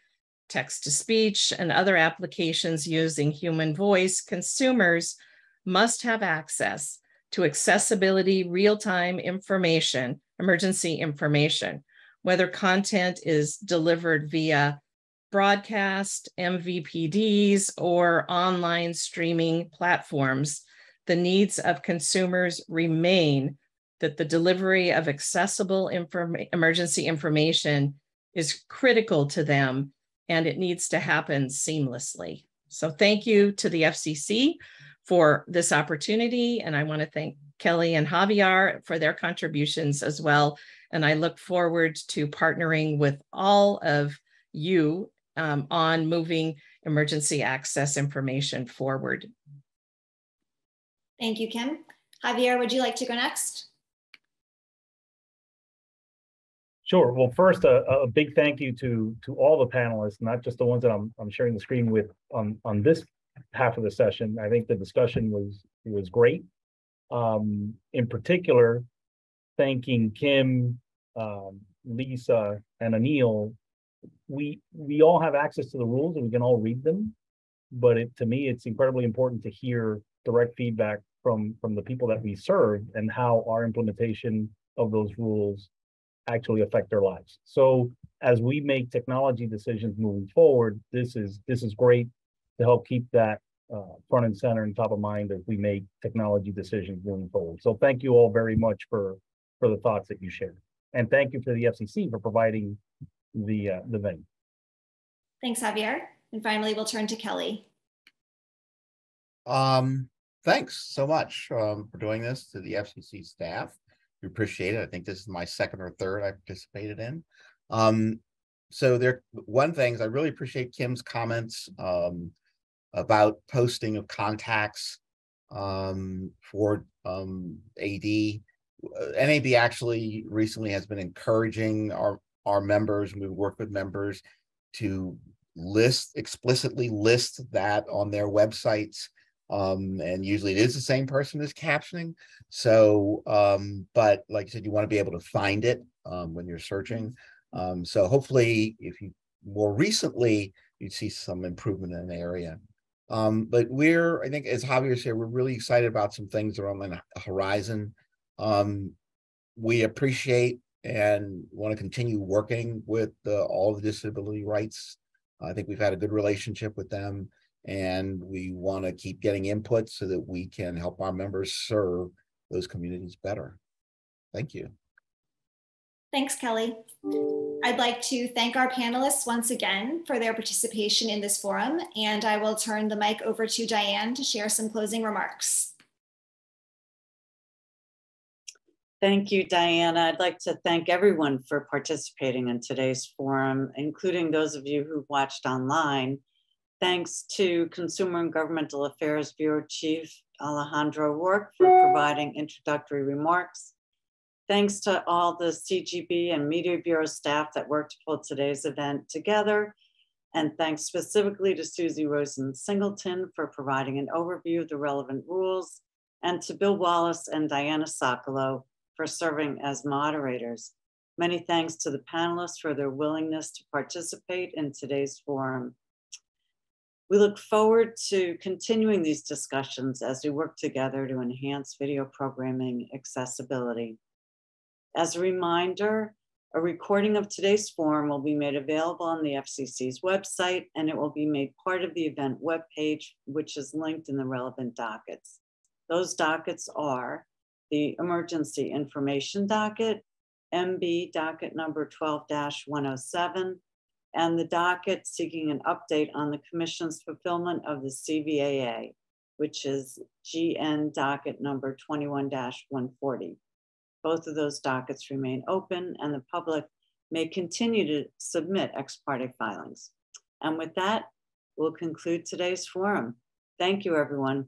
text-to-speech, and other applications using human voice. Consumers must have access to accessibility, real-time information, emergency information, whether content is delivered via broadcast, MVPDs, or online streaming platforms. The needs of consumers remain that the delivery of accessible emergency information is critical to them, and it needs to happen seamlessly. So thank you to the FCC for this opportunity, and I want to thank Kelly and Javier for their contributions as well. And I look forward to partnering with all of you on moving emergency access information forward. Thank you, Kim. Javier, would you like to go next? Sure. Well, first, a big thank you to all the panelists, not just the ones that I'm sharing the screen with on this half of the session. I think the discussion was great. In particular, thanking Kim, Lisa, and Anil. We all have access to the rules and we can all read them, but to me, it's incredibly important to hear direct feedback from the people that we serve and how our implementation of those rules actually affect their lives. So as we make technology decisions moving forward, this is great to help keep that front and center and top of mind as we make technology decisions moving forward. So thank you all very much for the thoughts that you shared. And thank you to the FCC for providing the venue. Thanks, Javier. And finally, we'll turn to Kelly. Thanks so much for doing this, to the FCC staff. We appreciate it. I think this is my second or third I participated in. So one thing is I really appreciate Kim's comments about posting of contacts for AD. NAB actually recently has been encouraging our members, we work with members to explicitly list that on their websites. And usually it is the same person as captioning. So, but like I said, you want to be able to find it when you're searching. So hopefully, more recently, you'd see some improvement in the area. But I think as Javier said, we're really excited about some things that are on the horizon. We appreciate and want to continue working with all the disability rights. I think we've had a good relationship with them, and we want to keep getting input so that we can help our members serve those communities better. Thank you. Thanks, Kelly. I'd like to thank our panelists once again for their participation in this forum, and I will turn the mic over to Diane to share some closing remarks. Thank you, Diana. I'd like to thank everyone for participating in today's forum, including those of you who watched online. Thanks to Consumer and Governmental Affairs Bureau Chief Alejandro Rourke for providing introductory remarks. Thanks to all the CGB and Media Bureau staff that worked to pull today's event together. And thanks specifically to Susie Rosen-Singleton for providing an overview of the relevant rules, and to Bill Wallace and Diana Sokolo for serving as moderators. Many thanks to the panelists for their willingness to participate in today's forum. We look forward to continuing these discussions as we work together to enhance video programming accessibility. As a reminder, a recording of today's forum will be made available on the FCC's website, and it will be made part of the event webpage, which is linked in the relevant dockets. Those dockets are the Emergency Information Docket, MB docket number 12-107, and the docket seeking an update on the Commission's fulfillment of the CVAA, which is GN docket number 21-140. Both of those dockets remain open, and the public may continue to submit ex parte filings. And with that, we'll conclude today's forum. Thank you, everyone.